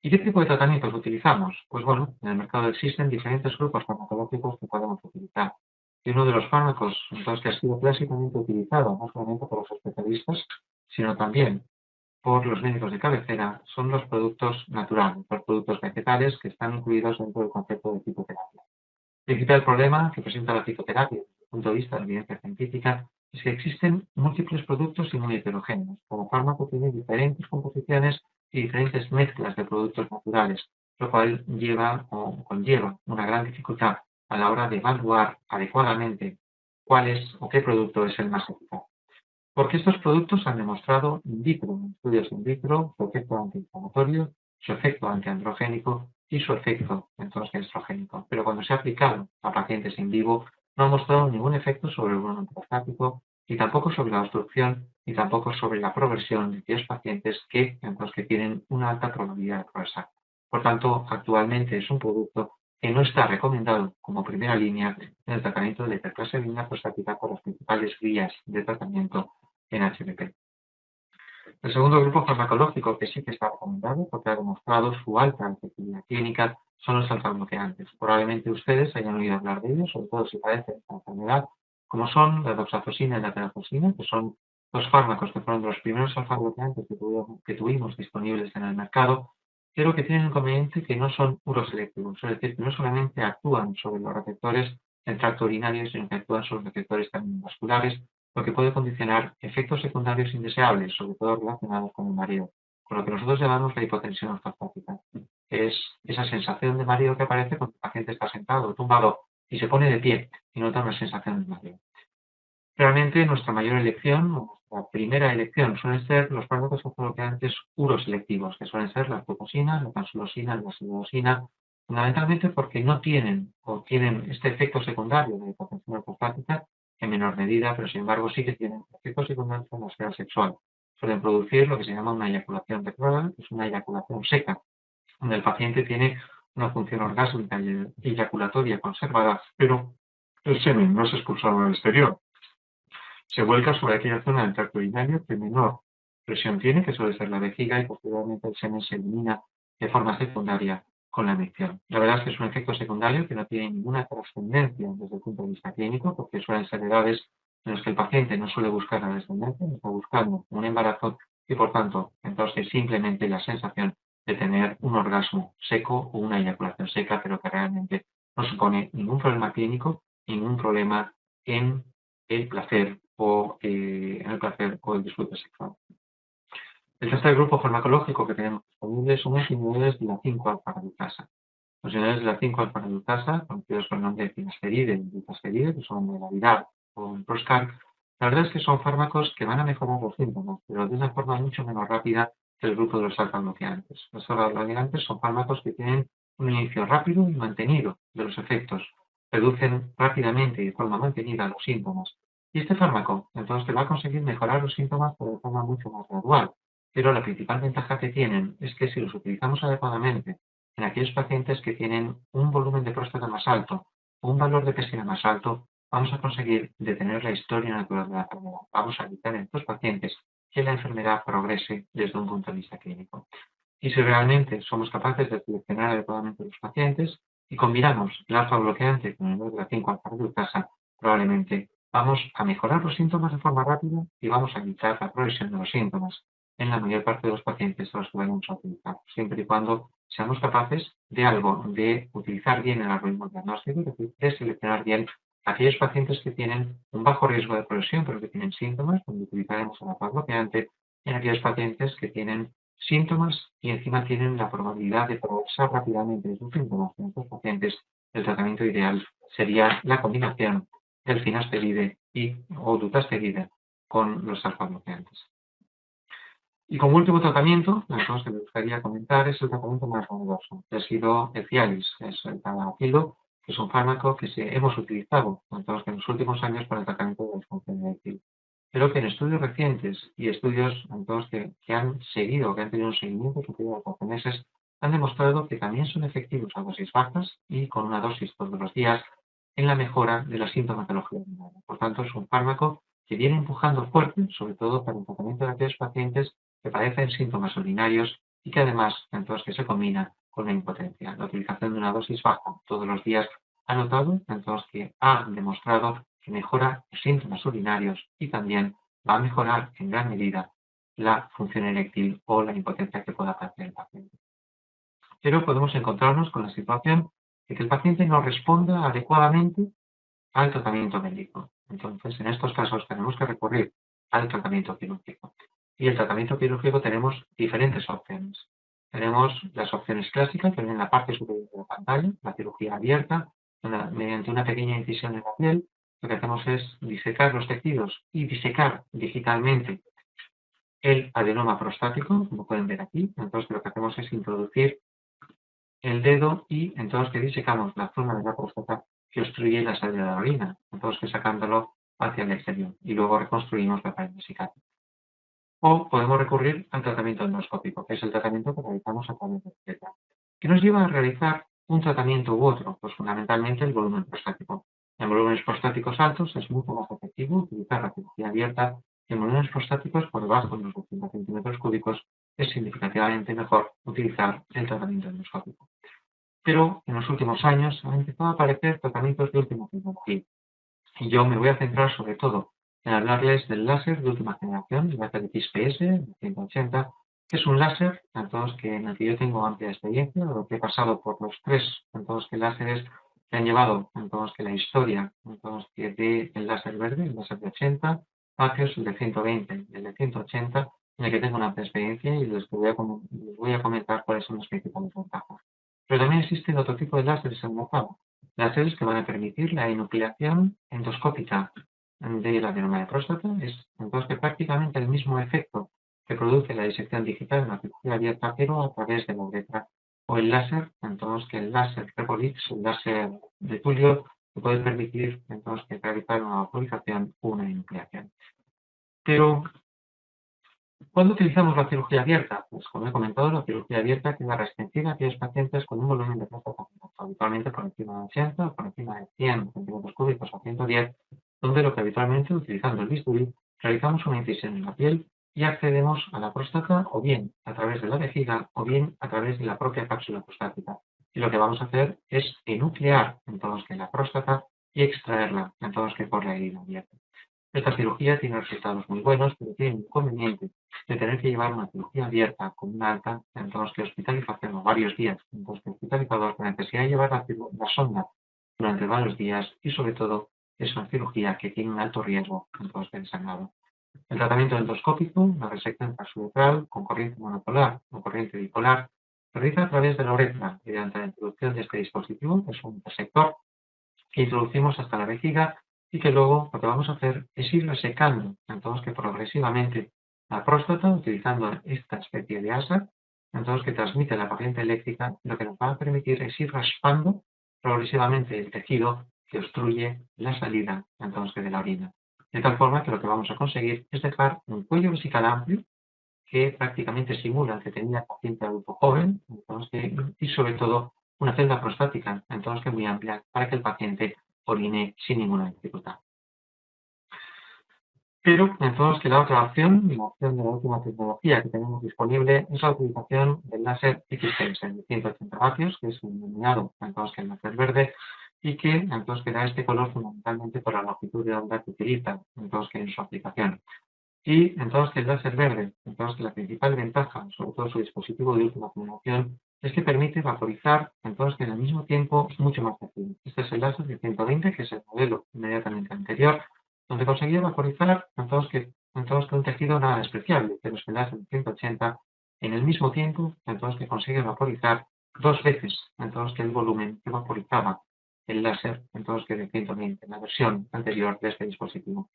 ¿Y qué tipo de tratamientos utilizamos? Pues bueno, en el mercado existen diferentes grupos farmacológicos que podemos utilizar. Y uno de los fármacos, entonces, que ha sido clásicamente utilizado, no solamente por los especialistas, sino también por los médicos de cabecera, son los productos naturales, los productos vegetales que están incluidos dentro del concepto de fitoterapia. El principal problema que presenta la fitoterapia desde el punto de vista de la evidencia científica es que existen múltiples productos y muy heterogéneos. Cada fármaco tiene diferentes composiciones y diferentes mezclas de productos naturales, lo cual lleva o conlleva una gran dificultad a la hora de evaluar adecuadamente cuál es o qué producto es el más eficaz. Porque estos productos han demostrado in vitro, en estudios in vitro, su efecto antiinflamatorio, su efecto antiandrogénico y su efecto entonces estrogénico. Pero cuando se ha aplicado a pacientes in vivo, no ha mostrado ningún efecto sobre el volumen prostático, ni tampoco sobre la obstrucción, ni tampoco sobre la progresión de aquellos pacientes que tienen una alta probabilidad de progresar. Por tanto, actualmente es un producto que no está recomendado como primera línea en el tratamiento de la hiperplasia benigna prostática por las principales vías de tratamiento en HPP. El segundo grupo farmacológico que sí que está recomendado porque ha demostrado su alta efectividad clínica son los alfa-bloqueantes. Probablemente ustedes hayan oído hablar de ellos, sobre todo si padecen esta enfermedad, como son la doxazosina y la terazoxina, que son dos fármacos que fueron de los primeros alfa-bloqueantes que tuvimos disponibles en el mercado, pero que tienen un inconveniente que no son uroselectivos, es decir, que no solamente actúan sobre los receptores del tracto urinario, sino que actúan sobre los receptores también vasculares, lo que puede condicionar efectos secundarios indeseables, sobre todo relacionados con el mareo, con lo que nosotros llamamos la hipotensión ortostática, que es esa sensación de mareo que aparece cuando el paciente está sentado o tumbado y se pone de pie y nota una sensación de mareo. Realmente nuestra mayor elección, nuestra primera elección, suelen ser los fármacos bloqueantes uroselectivos, que suelen ser la fluoxetina, la tamsulosina, la silodosina, fundamentalmente porque no tienen o tienen este efecto secundario de hipotensión ortostática en menor medida, pero sin embargo sí que tienen efectos secundarios en la esfera sexual. Suelen producir lo que se llama una eyaculación retrógrada, que es una eyaculación seca, donde el paciente tiene una función orgásmica y eyaculatoria conservada, pero el semen no es expulsado al exterior. Se vuelca sobre aquella zona del tracto urinario que menor presión tiene, que suele ser la vejiga, y posteriormente el semen se elimina de forma secundaria con la micción. La verdad es que es un efecto secundario que no tiene ninguna trascendencia desde el punto de vista clínico, porque suelen ser edades en las que el paciente no suele buscar la descendencia, no está buscando un embarazo y por tanto, entonces simplemente la sensación de tener un orgasmo seco o una eyaculación seca, pero que realmente no supone ningún problema clínico, ningún problema en el placer o el disfrute sexual. El tercer grupo farmacológico que tenemos disponible son los inhibidores de la 5-alfa-reductasa. Los inhibidores de la 5-alfa-reductasa, conocidos con el nombre de finasteride y dutasteride, que son de la Viral o el Proscar, la verdad es que son fármacos que van a mejorar los síntomas, pero de una forma mucho menos rápida que el grupo de los alfa-bloqueantes. Los alfa-bloqueantes son fármacos que tienen un inicio rápido y mantenido de los efectos, reducen rápidamente y de forma mantenida los síntomas. Y este fármaco, entonces, va a conseguir mejorar los síntomas pero de forma mucho más gradual. Pero la principal ventaja que tienen es que si los utilizamos adecuadamente en aquellos pacientes que tienen un volumen de próstata más alto, un valor de PSA más alto, vamos a conseguir detener la historia natural de la enfermedad. Vamos a evitar en estos pacientes que la enfermedad progrese desde un punto de vista clínico. Y si realmente somos capaces de seleccionar adecuadamente los pacientes y combinamos el alfa bloqueante con el omega 5 alfa reductasa, probablemente vamos a mejorar los síntomas de forma rápida y vamos a evitar la progresión de los síntomas en la mayor parte de los pacientes a los que vamos a utilizar, siempre y cuando seamos capaces de utilizar bien el algoritmo diagnóstico, es decir, de seleccionar bien aquellos pacientes que tienen un bajo riesgo de progresión, pero que tienen síntomas, donde utilizaremos el alfa bloqueante, en aquellos pacientes que tienen síntomas y encima tienen la probabilidad de progresar rápidamente de sus síntomas. En estos pacientes, el tratamiento ideal sería la combinación del finasteride o dutasteride con los alfa bloqueantes. Y como último tratamiento, la cosa que me gustaría comentar es el tratamiento más novedoso, que ha sido el Cialis, es el Tadalafilo, que es un fármaco que hemos utilizado en los últimos años para el tratamiento de la disfunción eréctil. Pero que en estudios recientes y estudios que han seguido, que han tenido un seguimiento superior a 12 meses, han demostrado que también son efectivos a dosis bajas y con una dosis todos los días en la mejora de la sintomatología urinaria. Por tanto, es un fármaco que viene empujando fuerte, sobre todo para el tratamiento de aquellos pacientes que padecen síntomas urinarios y que además, en todos que se combina con la impotencia. La utilización de una dosis baja todos los días ha notado, en todos que ha demostrado que mejora los síntomas urinarios y también va a mejorar en gran medida la función eréctil o la impotencia que pueda padecer el paciente. Pero podemos encontrarnos con la situación de que el paciente no responda adecuadamente al tratamiento médico. Entonces, en estos casos tenemos que recurrir al tratamiento quirúrgico. Y el tratamiento quirúrgico tenemos diferentes opciones. Tenemos las opciones clásicas que ven en la parte superior de la pantalla, la cirugía abierta, mediante una pequeña incisión en la piel. Lo que hacemos es disecar los tejidos y disecar digitalmente el adenoma prostático, como pueden ver aquí. Entonces, lo que hacemos es introducir el dedo y entonces que disecamos la zona de la próstata que obstruye la salida de la orina, entonces que sacándolo hacia el exterior y luego reconstruimos la pared vesical. O podemos recurrir al tratamiento endoscópico, que es el tratamiento que realizamos a través de la uretra. ¿Qué nos lleva a realizar un tratamiento u otro? Pues fundamentalmente el volumen prostático. En volúmenes prostáticos altos es mucho más efectivo utilizar la cirugía abierta y en volúmenes prostáticos por debajo de los 200 centímetros cúbicos es significativamente mejor utilizar el tratamiento endoscópico. Pero en los últimos años han empezado a aparecer tratamientos de última generación. Y yo me voy a centrar sobre todo en hablarles del láser de última generación, el láser XPS 180, que es un láser en el que yo tengo amplia experiencia, lo que he pasado por los tres láseres que han llevado que la historia del láser verde, el láser de 80 vatios, el de 120 y el de 180, en el que tengo una amplia experiencia y les voy a comentar cuáles son las principales ventajas. Pero también existen otro tipo de láseres en el mercado, láseres que van a permitir la enucleación endoscópica de la adenoma de próstata, es entonces que prácticamente el mismo efecto que produce la disección digital en la cirugía abierta, pero a través de la uretra, o el láser, entonces que el láser Repolix, el láser de Tulio, que puede permitir entonces que realizar una vaporización o una enucleación. Pero ¿cuándo utilizamos la cirugía abierta? Pues como he comentado, la cirugía abierta queda restringida a aquellos pacientes con un volumen de próstata habitualmente por encima de 80 o por encima de 100 centímetros cúbicos o 110, donde lo que habitualmente, utilizando el bisturí, realizamos una incisión en la piel y accedemos a la próstata o bien a través de la vejiga o bien a través de la propia cápsula prostática. Y lo que vamos a hacer es enuclear entonces la próstata y extraerla entonces por la herida abierta. Esta cirugía tiene resultados muy buenos, pero tiene un inconveniente de tener que llevar una cirugía abierta con una alta hospitalización o varios días, hospitalizador con necesidad de llevar la sonda durante varios días y sobre todo es una cirugía que tiene un alto riesgo del sangrado. El tratamiento endoscópico, la resección transuretral con corriente monopolar o corriente bipolar, se realiza a través de la uretra mediante la introducción de este dispositivo, que es un resector que introducimos hasta la vejiga y que luego lo que vamos a hacer es ir resecando, entonces que progresivamente la próstata utilizando esta especie de asa, entonces que transmite la corriente eléctrica, lo que nos va a permitir es ir raspando progresivamente el tejido que obstruye la salida entonces de la orina. De tal forma que lo que vamos a conseguir es dejar un cuello vesical amplio que prácticamente simulan que tenía el paciente adulto joven, entonces, y sobre todo una celda prostática, entonces que muy amplia, para que el paciente orine sin ninguna dificultad. Pero entonces que la otra opción, la opción de la última tecnología que tenemos disponible, es la utilización del láser X-Phase de 180 vatios, que es denominado entonces que el láser verde, y que entonces que da este color fundamentalmente por la longitud de onda que utiliza, entonces que en su aplicación. Y entonces el láser verde, entonces que la principal ventaja, sobre todo su dispositivo de última generación, es que permite vaporizar entonces que en el mismo tiempo mucho más rápido. Este es el láser de 120, que es el modelo inmediatamente anterior, donde conseguía vaporizar entonces que un tejido nada despreciable, pero es el láser de 180 en el mismo tiempo, entonces que consigue vaporizar 2 veces entonces que el volumen que vaporizaba el láser, entonces que de 120, la versión anterior de este dispositivo.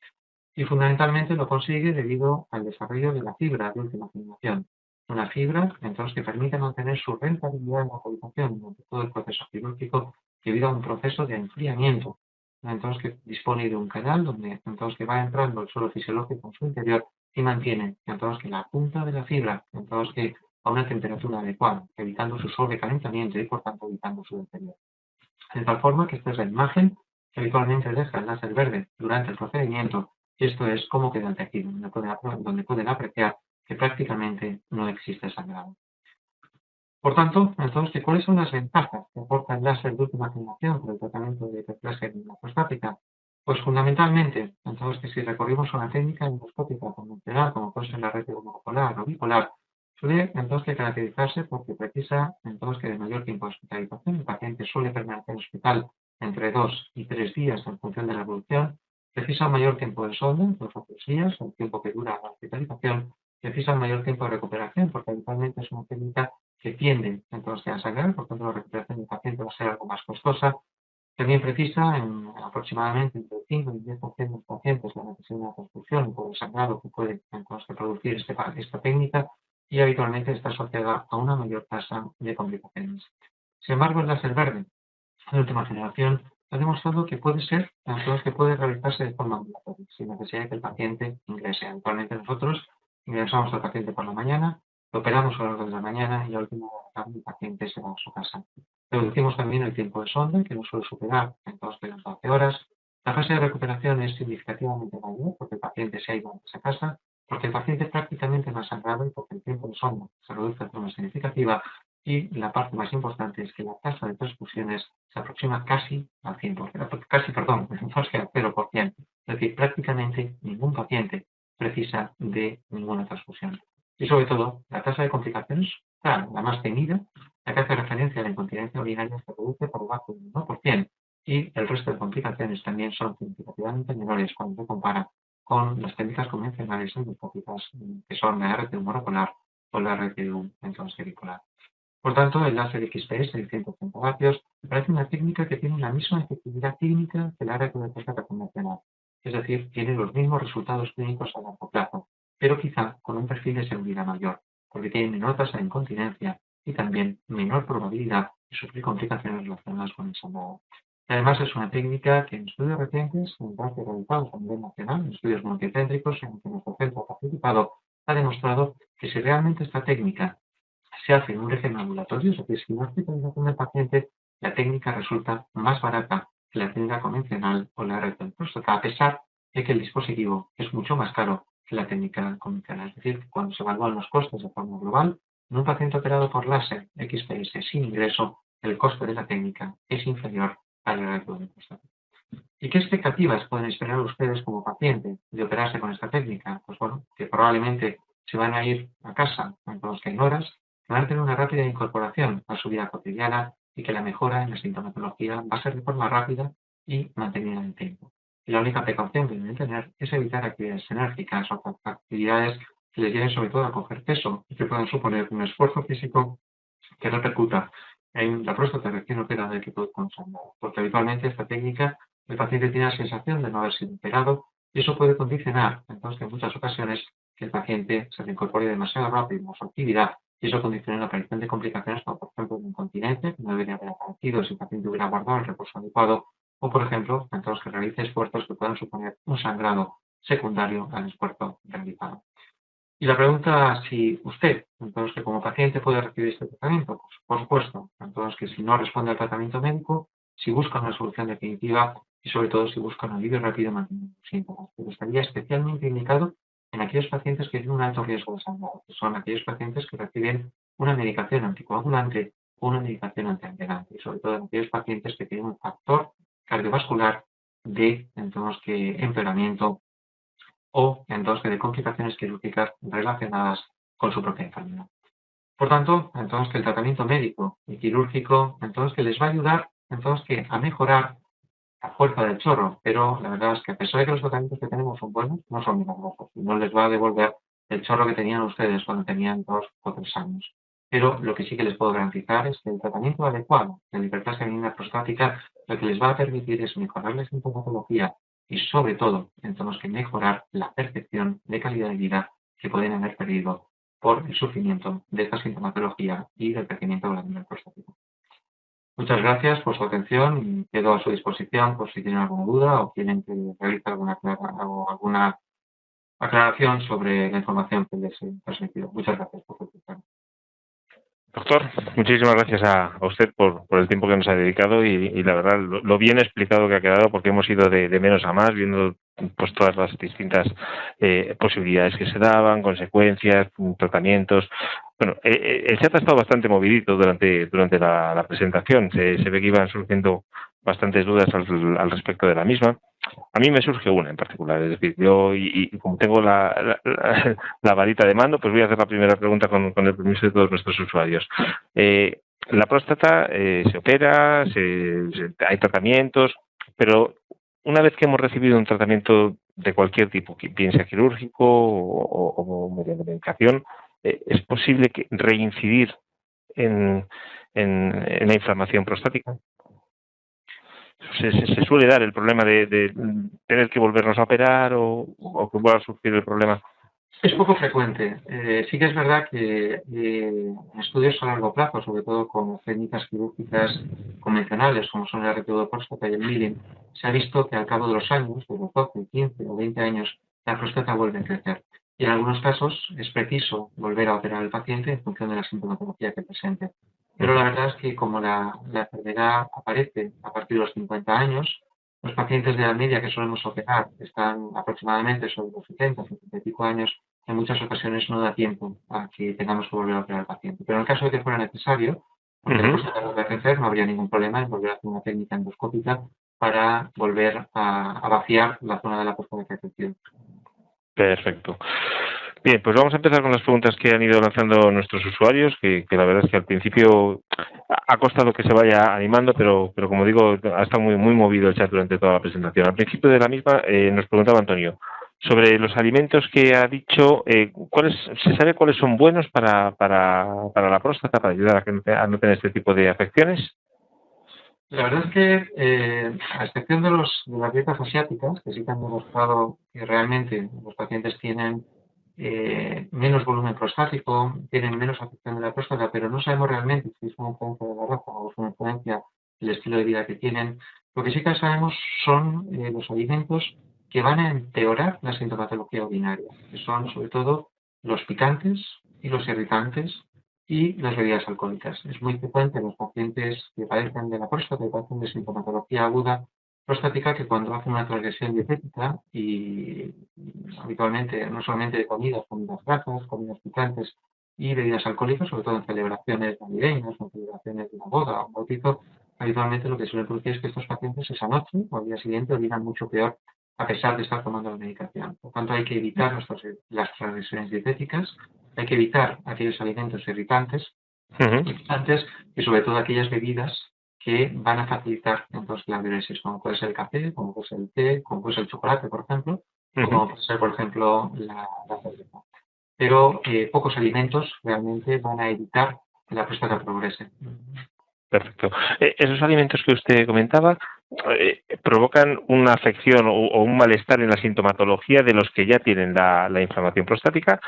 Y fundamentalmente lo consigue debido al desarrollo de la fibra de última generación. Una fibra, entonces, que permite mantener su rentabilidad en la fabricación durante todo el proceso quirúrgico debido a un proceso de enfriamiento. Entonces, que dispone de un canal donde, entonces, que va entrando el suelo fisiológico en su interior y mantiene, entonces, que la punta de la fibra, entonces, que a una temperatura adecuada, evitando su sobrecalentamiento y, por tanto, evitando su deterioro. De tal forma que esta es la imagen que habitualmente deja el láser verde durante el procedimiento, y esto es cómo queda el tejido, donde pueden apreciar que prácticamente no existe sangrado. Por tanto, entonces, ¿cuáles son las ventajas que aporta el láser de última generación para el tratamiento de hiperplasia prostática? Pues fundamentalmente, entonces, que si recurrimos a una técnica endoscópica convencional, como puede ser la red monopolar o bipolar, suele entonces caracterizarse porque precisa entonces que de mayor tiempo de hospitalización. El paciente suele permanecer en hospital entre 2 y 3 días en función de la evolución, precisa un mayor tiempo de sonda, 2 o 3 días, el tiempo que dura la hospitalización, precisa un mayor tiempo de recuperación, porque habitualmente es una técnica que tienden entonces a sangrar, por tanto la recuperación del paciente va a ser algo más costosa. También precisa en aproximadamente entre el 5 y el 10% de los pacientes la necesidad de una transfusión por el sangrado que puede entonces producir esta técnica, y habitualmente está asociada a una mayor tasa de complicaciones. Sin embargo, el láser verde de última generación ha demostrado que puede ser, entonces que puede realizarse de forma ambulatoria, sin necesidad de que el paciente ingrese. Actualmente nosotros ingresamos al paciente por la mañana, lo operamos a las 2 de la mañana y a última hora de la tarde el paciente se va a su casa. Reducimos también el tiempo de sonda, que no suele superar entonces de las 12 horas. La fase de recuperación es significativamente mayor porque el paciente se ha ido antes a casa, porque el paciente prácticamente no ha sangrado y porque el tiempo de sonda se reduce de forma significativa. Y la parte más importante es que la tasa de transfusiones se aproxima casi al 100%, casi, perdón, entonces al 0%. Es decir, prácticamente ningún paciente precisa de ninguna transfusión. Y sobre todo, la tasa de complicaciones, claro, la más temida, la que hace referencia a la incontinencia urinaria, se reduce por debajo del 1%, y el resto de complicaciones también son significativamente menores cuando se compara con las técnicas convencionales endoscópicas, que son la RTU monopolar o la RTU entonces bipolar. Por tanto, el láser XPS de 180 vatios parece una técnica que tiene la misma efectividad clínica que la radioterapia convencional. Es decir, tiene los mismos resultados clínicos a largo plazo, pero quizá con un perfil de seguridad mayor, porque tiene menor tasa de incontinencia y también menor probabilidad de sufrir complicaciones relacionadas con el sangrado. Además, es una técnica que en estudios recientes, en parte realizados a nivel nacional, en estudios multicéntricos en los que nuestro centro ha participado, ha demostrado que si realmente esta técnica se hace en un régimen ambulatorio, es decir, si no estoy con el paciente, la técnica resulta más barata que la técnica convencional o la red de próstata, a pesar de que el dispositivo es mucho más caro que la técnica convencional. Es decir, cuando se evalúan los costes de forma global, en un paciente operado por láser XPS sin ingreso, el coste de la técnica es inferior al red de próstata. ¿Y qué expectativas pueden esperar ustedes como paciente de operarse con esta técnica? Pues bueno, que probablemente se van a ir a casa en los que hay horas, que van a tener una rápida incorporación a su vida cotidiana y que la mejora en la sintomatología va a ser de forma rápida y mantenida en el tiempo. Y la única precaución que deben tener es evitar actividades enérgicas o actividades que les lleven sobre todo a coger peso y que puedan suponer un esfuerzo físico que repercuta en la próstata recién operada y que puede consumir. Porque habitualmente esta técnica el paciente tiene la sensación de no haber sido operado y eso puede condicionar, entonces, en muchas ocasiones, que el paciente se reincorpore demasiado rápido a su actividad y eso condiciona la aparición de complicaciones como, por ejemplo, de incontinencia, que no debería haber aparecido si el paciente hubiera guardado el reposo adecuado, o, por ejemplo, entonces, que realice esfuerzos que puedan suponer un sangrado secundario al esfuerzo realizado. Y la pregunta si usted, entonces, que como paciente puede recibir este tratamiento, pues, por supuesto. Entonces, que si no responde al tratamiento médico, si busca una solución definitiva y sobre todo si busca un alivio rápido manteniendo los síntomas. Pero estaría especialmente indicado en aquellos pacientes que tienen un alto riesgo de sangrado, que son aquellos pacientes que reciben una medicación anticoagulante o una medicación antiangelante, y sobre todo en aquellos pacientes que tienen un factor cardiovascular de entonces que empeoramiento o entonces de complicaciones quirúrgicas relacionadas con su propia enfermedad. Por tanto, entonces que el tratamiento médico y quirúrgico, entonces que les va a ayudar, entonces que a mejorar la fuerza del chorro, pero la verdad es que a pesar de que los tratamientos que tenemos son buenos, no son milagrosos y no les va a devolver el chorro que tenían ustedes cuando tenían 2 o 3 años. Pero lo que sí que les puedo garantizar es que el tratamiento adecuado de la hiperplasia benigna prostática lo que les va a permitir es mejorar la sintomatología y sobre todo, entonces que mejorar la percepción de calidad de vida que pueden haber perdido por el sufrimiento de esta sintomatología y del crecimiento glandular prostático. Muchas gracias por su atención y quedo a su disposición por si tienen alguna duda o quieren que realice alguna aclaración sobre la información que les he transmitido. Muchas gracias por su atención. Doctor, muchísimas gracias a usted por el tiempo que nos ha dedicado y la verdad lo bien explicado que ha quedado, porque hemos ido de menos a más viendo pues todas las distintas posibilidades que se daban, consecuencias, tratamientos. Bueno, el chat ha estado bastante movidito durante la presentación. Se ve que iban surgiendo bastantes dudas al respecto de la misma. A mí me surge una en particular, es decir, yo y como tengo la varita de mando, pues voy a hacer la primera pregunta con el permiso de todos nuestros usuarios. La próstata se opera, hay tratamientos, pero una vez que hemos recibido un tratamiento de cualquier tipo, bien sea quirúrgico o mediante medicación, ¿es posible reincidir en la inflamación prostática? Se suele dar el problema de tener que volvernos a operar o que vuelva a surgir el problema. Es poco frecuente. Sí que es verdad que en estudios a largo plazo, sobre todo con técnicas quirúrgicas convencionales, como son el RTU de próstata y el milling, se ha visto que al cabo de los años, de los 12, 15 o 20 años, la próstata vuelve a crecer. Y en algunos casos es preciso volver a operar al paciente en función de la sintomatología que presente. Pero la verdad es que como la enfermedad aparece a partir de los 50 años, los pacientes de la media que solemos operar están aproximadamente sobre los 70, 70 y pico años. En muchas ocasiones no da tiempo a que tengamos que volver a operar al paciente. Pero en el caso de que fuera necesario, porque la próstata vuelve a crecer, no habría ningún problema en volver a hacer una técnica endoscópica para volver a vaciar la zona de la próstata que ha crecido. Perfecto. Bien, pues vamos a empezar con las preguntas que han ido lanzando nuestros usuarios, que la verdad es que al principio ha costado que se vaya animando, pero como digo, ha estado muy movido el chat durante toda la presentación. Al principio de la misma nos preguntaba Antonio sobre los alimentos que ha dicho, ¿se sabe cuáles son buenos para la próstata, para ayudar a no tener este tipo de afecciones? La verdad es que, a excepción de las dietas asiáticas, que sí que han demostrado que realmente los pacientes tienen menos volumen prostático, tienen menos afección de la próstata, pero no sabemos realmente si es una influencia de la raza o es una influencia del estilo de vida que tienen. Lo que sí que sabemos son los alimentos que van a empeorar la sintomatología urinaria, que son sobre todo los picantes y los irritantes y las bebidas alcohólicas. Es muy frecuente en los pacientes que padecen de la próstata, que padecen de sintomatología aguda prostática, que cuando hacen una transgresión dietética y habitualmente no solamente de comidas grasas, comidas picantes y bebidas alcohólicas, sobre todo en celebraciones navideñas o en celebraciones de una boda o un bautizo, habitualmente lo que suele producir es que estos pacientes esa noche o al día siguiente orinan mucho peor a pesar de estar tomando la medicación. Por tanto, hay que evitar las transgresiones dietéticas, hay que evitar aquellos alimentos irritantes y sobre todo aquellas bebidas que van a facilitar entonces la diuresis, como puede ser el café, como puede ser el té, como puede ser el chocolate, por ejemplo, o como puede ser, por ejemplo, la cerveza. Pero pocos alimentos realmente van a evitar que la próstata progrese. Perfecto. Esos alimentos que usted comentaba provocan una afección o un malestar en la sintomatología de los que ya tienen la inflamación prostática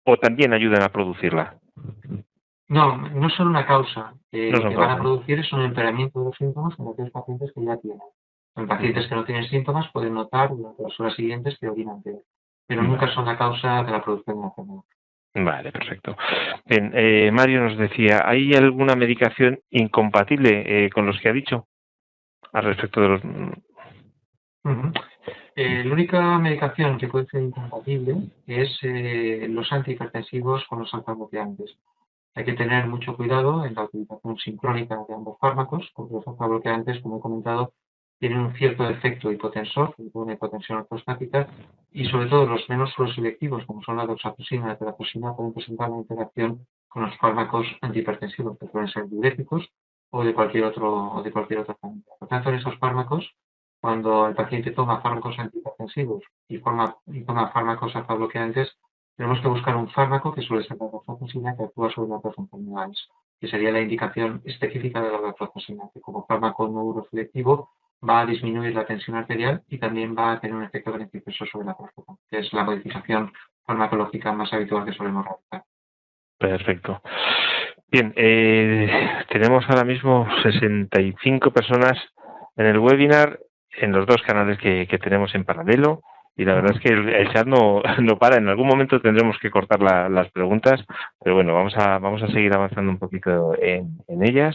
o también ayudan a producirla. No son una causa. No Lo son que van a causas. producir es un empeoramiento de los síntomas en aquellos pacientes que ya tienen. En pacientes que no tienen síntomas pueden notar durante las horas siguientes que orinan peor. pero nunca son la causa de la producción de la enfermedad. Vale, perfecto. Bien, Mario nos decía, ¿hay alguna medicación incompatible con los que ha dicho al respecto de los...? La única medicación que puede ser incompatible es los antihipertensivos con los alfa-bloqueantes. Hay que tener mucho cuidado en la utilización sincrónica de ambos fármacos, porque los alfa-bloqueantes, como he comentado, tienen un cierto efecto hipotensor, una hipotensión ortostática, y sobre todo los menos selectivos, como son la doxazoxina y la terazoxina, pueden presentar una interacción con los fármacos antihipertensivos, que pueden ser diuréticos o de cualquier otra familia. Por tanto, en esos fármacos, cuando el paciente toma fármacos antihipertensivos y toma fármacos alfa-bloqueantes, tenemos que buscar un fármaco que suele ser la doxazoxina que actúa sobre otras enfermedades, que sería la indicación específica de la doxazoxina, que como fármaco no uroselectivo va a disminuir la tensión arterial y también va a tener un efecto beneficioso sobre la próstata, que es la modificación farmacológica más habitual que solemos realizar. Perfecto. Bien, tenemos ahora mismo 65 personas en el webinar, en los dos canales que tenemos en paralelo, y la verdad es que el chat no para. En algún momento tendremos que cortar las preguntas, pero bueno, vamos a seguir avanzando un poquito en ellas.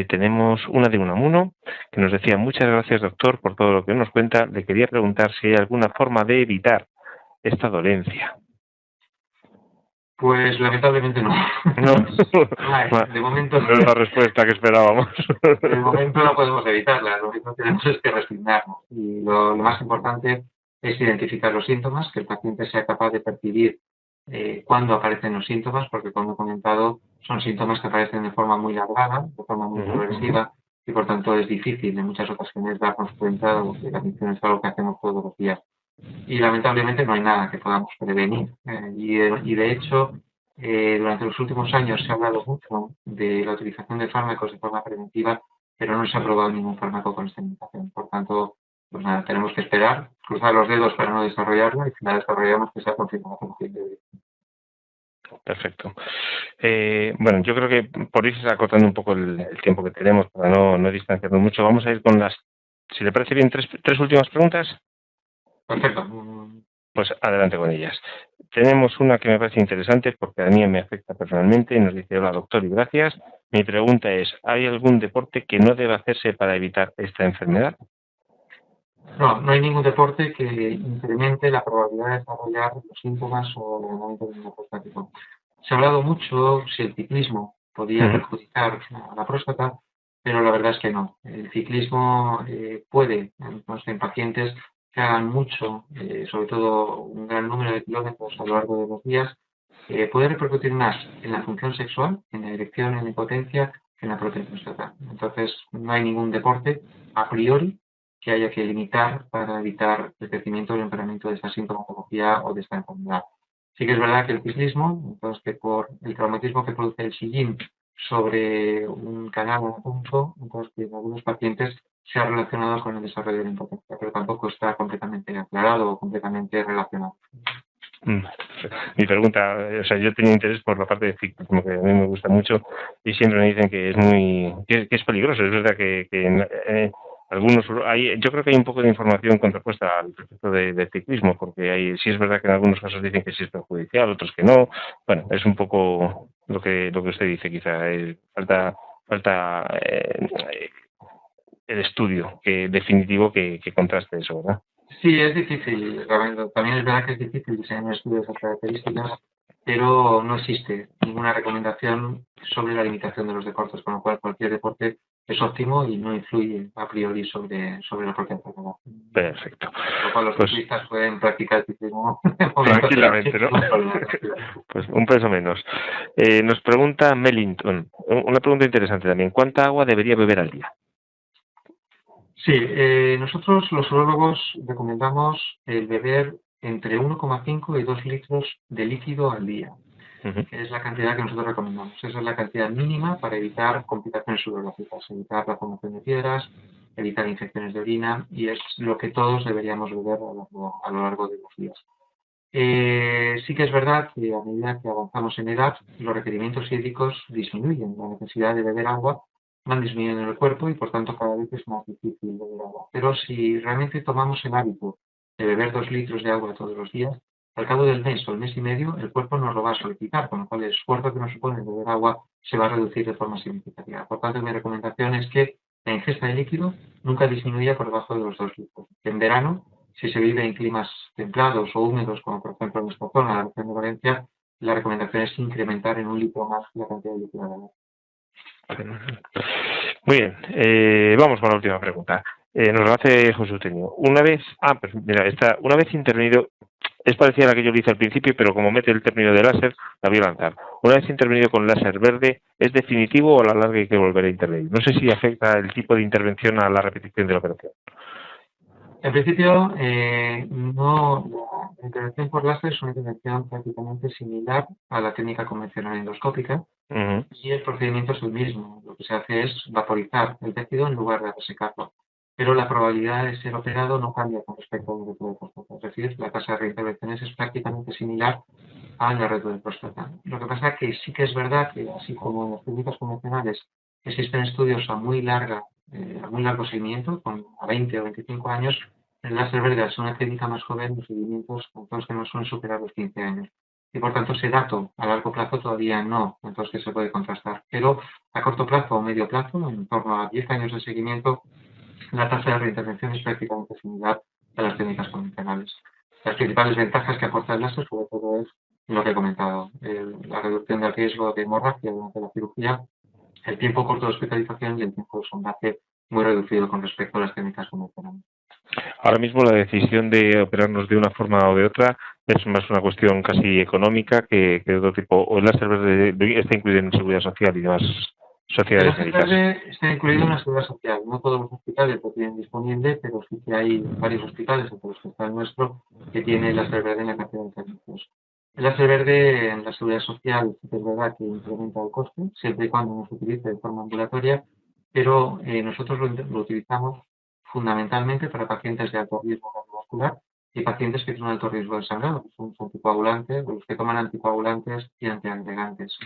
Tenemos una de Unamuno que nos decía: muchas gracias, doctor, por todo lo que nos cuenta. Le quería preguntar si hay alguna forma de evitar esta dolencia. Pues lamentablemente no. No, de momento no es la respuesta que esperábamos. De momento no podemos evitarla, lo único que tenemos es que resignarnos. Y lo más importante es identificar los síntomas, que el paciente sea capaz de percibir cuándo aparecen los síntomas, porque como he comentado, son síntomas que aparecen de forma muy largada, de forma muy progresiva, y por tanto es difícil en muchas ocasiones darnos cuenta de que la adicción es algo que hacemos todos los días. Y lamentablemente no hay nada que podamos prevenir. Y de hecho, durante los últimos años se ha hablado mucho de la utilización de fármacos de forma preventiva, pero no se ha aprobado ningún fármaco con esta indicación. Por tanto, pues nada, tenemos que esperar, cruzar los dedos para no desarrollarla, y si la desarrollamos, que sea confirmada como científica. Perfecto. Bueno, yo creo que por irse acortando un poco el tiempo que tenemos, para no distanciarnos mucho, vamos a ir con las, si le parece bien, tres últimas preguntas. Perfecto. Pues adelante con ellas. Tenemos una que me parece interesante porque a mí me afecta personalmente y nos dice: hola doctor y gracias. Mi pregunta es: ¿hay algún deporte que no deba hacerse para evitar esta enfermedad? No hay ningún deporte que incremente la probabilidad de desarrollar los síntomas o el aumento del prostático. Se ha hablado mucho si el ciclismo podía perjudicar a la próstata, pero la verdad es que no. El ciclismo puede, en pacientes que hagan mucho, sobre todo un gran número de kilómetros a lo largo de los días, puede repercutir más en la función sexual, en la erección, en la impotencia, que en la propia próstata. Entonces, no hay ningún deporte a priori que haya que limitar para evitar el crecimiento o el empeoramiento de esta sintomatología o de esta enfermedad. Sí que es verdad que el ciclismo, entonces que por el traumatismo que produce el sillín sobre un canal o un punto, entonces que en algunos pacientes se ha relacionado con el desarrollo de la impotencia, pero tampoco está completamente aclarado o completamente relacionado. Mi pregunta, o sea, yo tenía interés por la parte de ciclismo, que a mí me gusta mucho, y siempre me dicen que es peligroso. Es verdad que algunos yo creo que hay un poco de información contrapuesta al respecto de ciclismo, porque sí es verdad que en algunos casos dicen que sí es perjudicial, otros que no. Bueno, es un poco lo que usted dice, quizá falta el estudio definitivo que contraste eso, ¿verdad? Sí, es difícil, también es verdad que es difícil diseñar un estudio de esas características, pero no existe ninguna recomendación sobre la limitación de los deportes, con lo cual cualquier deporte es óptimo y no influye a priori sobre la propia enfermedad. Perfecto. Con lo cual los ciclistas pueden practicar el ciclismo tranquilamente, ¿no? Pues un peso menos. Nos pregunta Mellington, una pregunta interesante también: ¿cuánta agua debería beber al día? Sí, nosotros los urólogos recomendamos el beber entre 1,5 y 2 litros de líquido al día, que es la cantidad que nosotros recomendamos. Esa es la cantidad mínima para evitar complicaciones urológicas, evitar la formación de piedras, evitar infecciones de orina, y es lo que todos deberíamos beber a lo largo de los días. Sí que es verdad que a medida que avanzamos en edad, los requerimientos hídricos disminuyen, la necesidad de beber agua van disminuyendo en el cuerpo y por tanto cada vez es más difícil beber agua. Pero si realmente tomamos el hábito de beber 2 litros de agua todos los días, al cabo del mes o el mes y medio el cuerpo nos lo va a solicitar, con lo cual el esfuerzo que nos supone beber agua se va a reducir de forma significativa. Por tanto, mi recomendación es que la ingesta de líquido nunca disminuya por debajo de los 2 litros. En verano, si se vive en climas templados o húmedos, como por ejemplo en nuestra zona, la región de Valencia, la recomendación es incrementar en 1 litro más la cantidad de líquido de agua. Muy bien, vamos con la última pregunta. Nos lo hace José Eugenio. Una vez intervenido, es parecida a la que yo le hice al principio, pero como mete el término de láser, la voy a lanzar. Una vez intervenido con láser verde, ¿es definitivo o a la larga hay que volver a intervenir? No sé si afecta el tipo de intervención a la repetición de la operación. En principio, no, la intervención por láser es una intervención prácticamente similar a la técnica convencional endoscópica y el procedimiento es el mismo. Lo que se hace es vaporizar el tejido en lugar de resecarlo. Pero la probabilidad de ser operado no cambia con respecto al reto de próstata. Es decir, la tasa de reintervenciones es prácticamente similar al reto de próstata. Lo que pasa es que sí que es verdad que, así como en las técnicas convencionales existen estudios a muy largo seguimiento, a 20 o 25 años, el láser verde es una técnica más joven, los seguimientos que no suelen superar los 15 años. Y por tanto ese dato a largo plazo todavía no, entonces que se puede contrastar. Pero a corto plazo o medio plazo, en torno a 10 años de seguimiento, la tasa de reintervención es prácticamente similar a las técnicas convencionales. Las principales ventajas que aporta el láser, sobre todo, es lo que he comentado, la reducción del riesgo de hemorragia durante la cirugía, el tiempo corto de hospitalización y el tiempo de sondaje muy reducido con respecto a las técnicas convencionales. Ahora mismo la decisión de operarnos de una forma o de otra es más una cuestión casi económica que de otro tipo. ¿O el láser verde está incluido en seguridad social y demás sociedades médicas? El láser verde está incluido en la seguridad social. No todos los hospitales lo tienen disponible, pero sí que hay varios hospitales, entre los que está el nuestro, que tiene el láser verde en la cartera de servicios. El láser verde en la seguridad social es verdad que incrementa el coste, siempre y cuando no se utilice de forma ambulatoria, pero nosotros lo utilizamos fundamentalmente para pacientes de alto riesgo cardiovascular y pacientes que tienen un alto riesgo de sangrado, que son anticoagulantes, los que toman anticoagulantes y antiagregantes.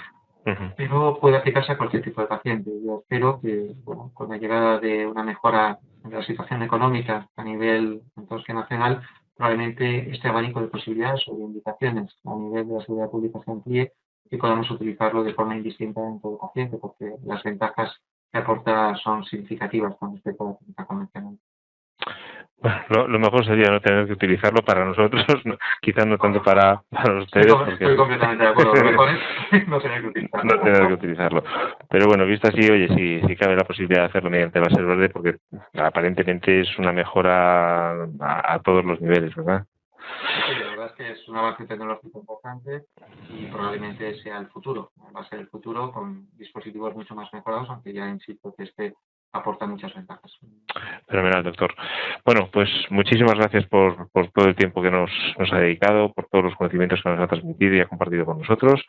Pero puede aplicarse a cualquier tipo de paciente. Yo espero que, bueno, con la llegada de una mejora de la situación económica a nivel nacional, probablemente este abanico de posibilidades o de indicaciones a nivel de la seguridad pública se amplíe y podamos utilizarlo de forma indistinta en todo paciente, porque las ventajas que aporta son significativas con respecto a la técnica convencional. Bueno, lo mejor sería no tener que utilizarlo para nosotros, quizás no tanto para ustedes. Estoy completamente de acuerdo. Lo mejor es no tener que utilizarlo. No tener que utilizarlo. Pero bueno, visto así, oye, sí cabe la posibilidad de hacerlo mediante láser verde, porque aparentemente es una mejora a todos los niveles, ¿verdad? Sí, la verdad es que es un avance tecnológico importante y probablemente sea el futuro. Va a ser el futuro con dispositivos mucho más mejorados, aunque ya insisto que este aporta muchas ventajas. Fenomenal, doctor. Bueno, pues muchísimas gracias por todo el tiempo que nos ha dedicado, por todos los conocimientos que nos ha transmitido y ha compartido con nosotros,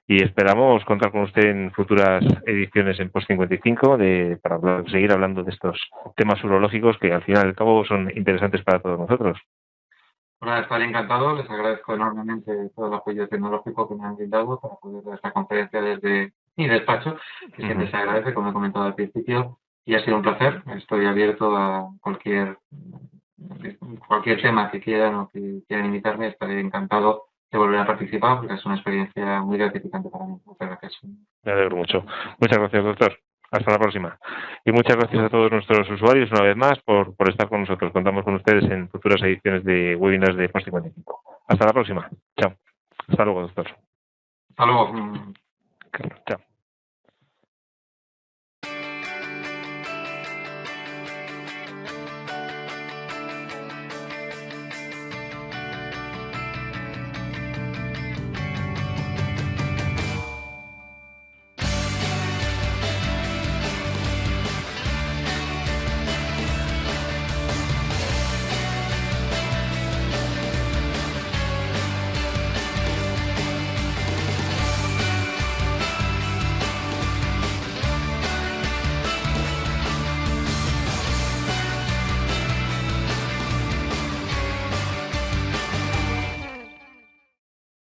y esperamos contar con usted en futuras ediciones en Post 55 para seguir hablando de estos temas urológicos que al final y al cabo son interesantes para todos nosotros. Bueno, estaré encantado, les agradezco enormemente todo el apoyo tecnológico que me han brindado para poder dar esta conferencia desde mi despacho, que siempre se agradece, como he comentado al principio, y ha sido un placer. Estoy abierto a cualquier tema que quieran o que quieran invitarme, estaré encantado de volver a participar porque es una experiencia muy gratificante para mí. Muchas gracias. Me alegro mucho. Muchas gracias, doctor. Hasta la próxima. Y muchas gracias a todos nuestros usuarios una vez más por estar con nosotros. Contamos con ustedes en futuras ediciones de webinars de Post 55. Hasta la próxima. Chao. Hasta luego, doctor. Hasta luego. Chao.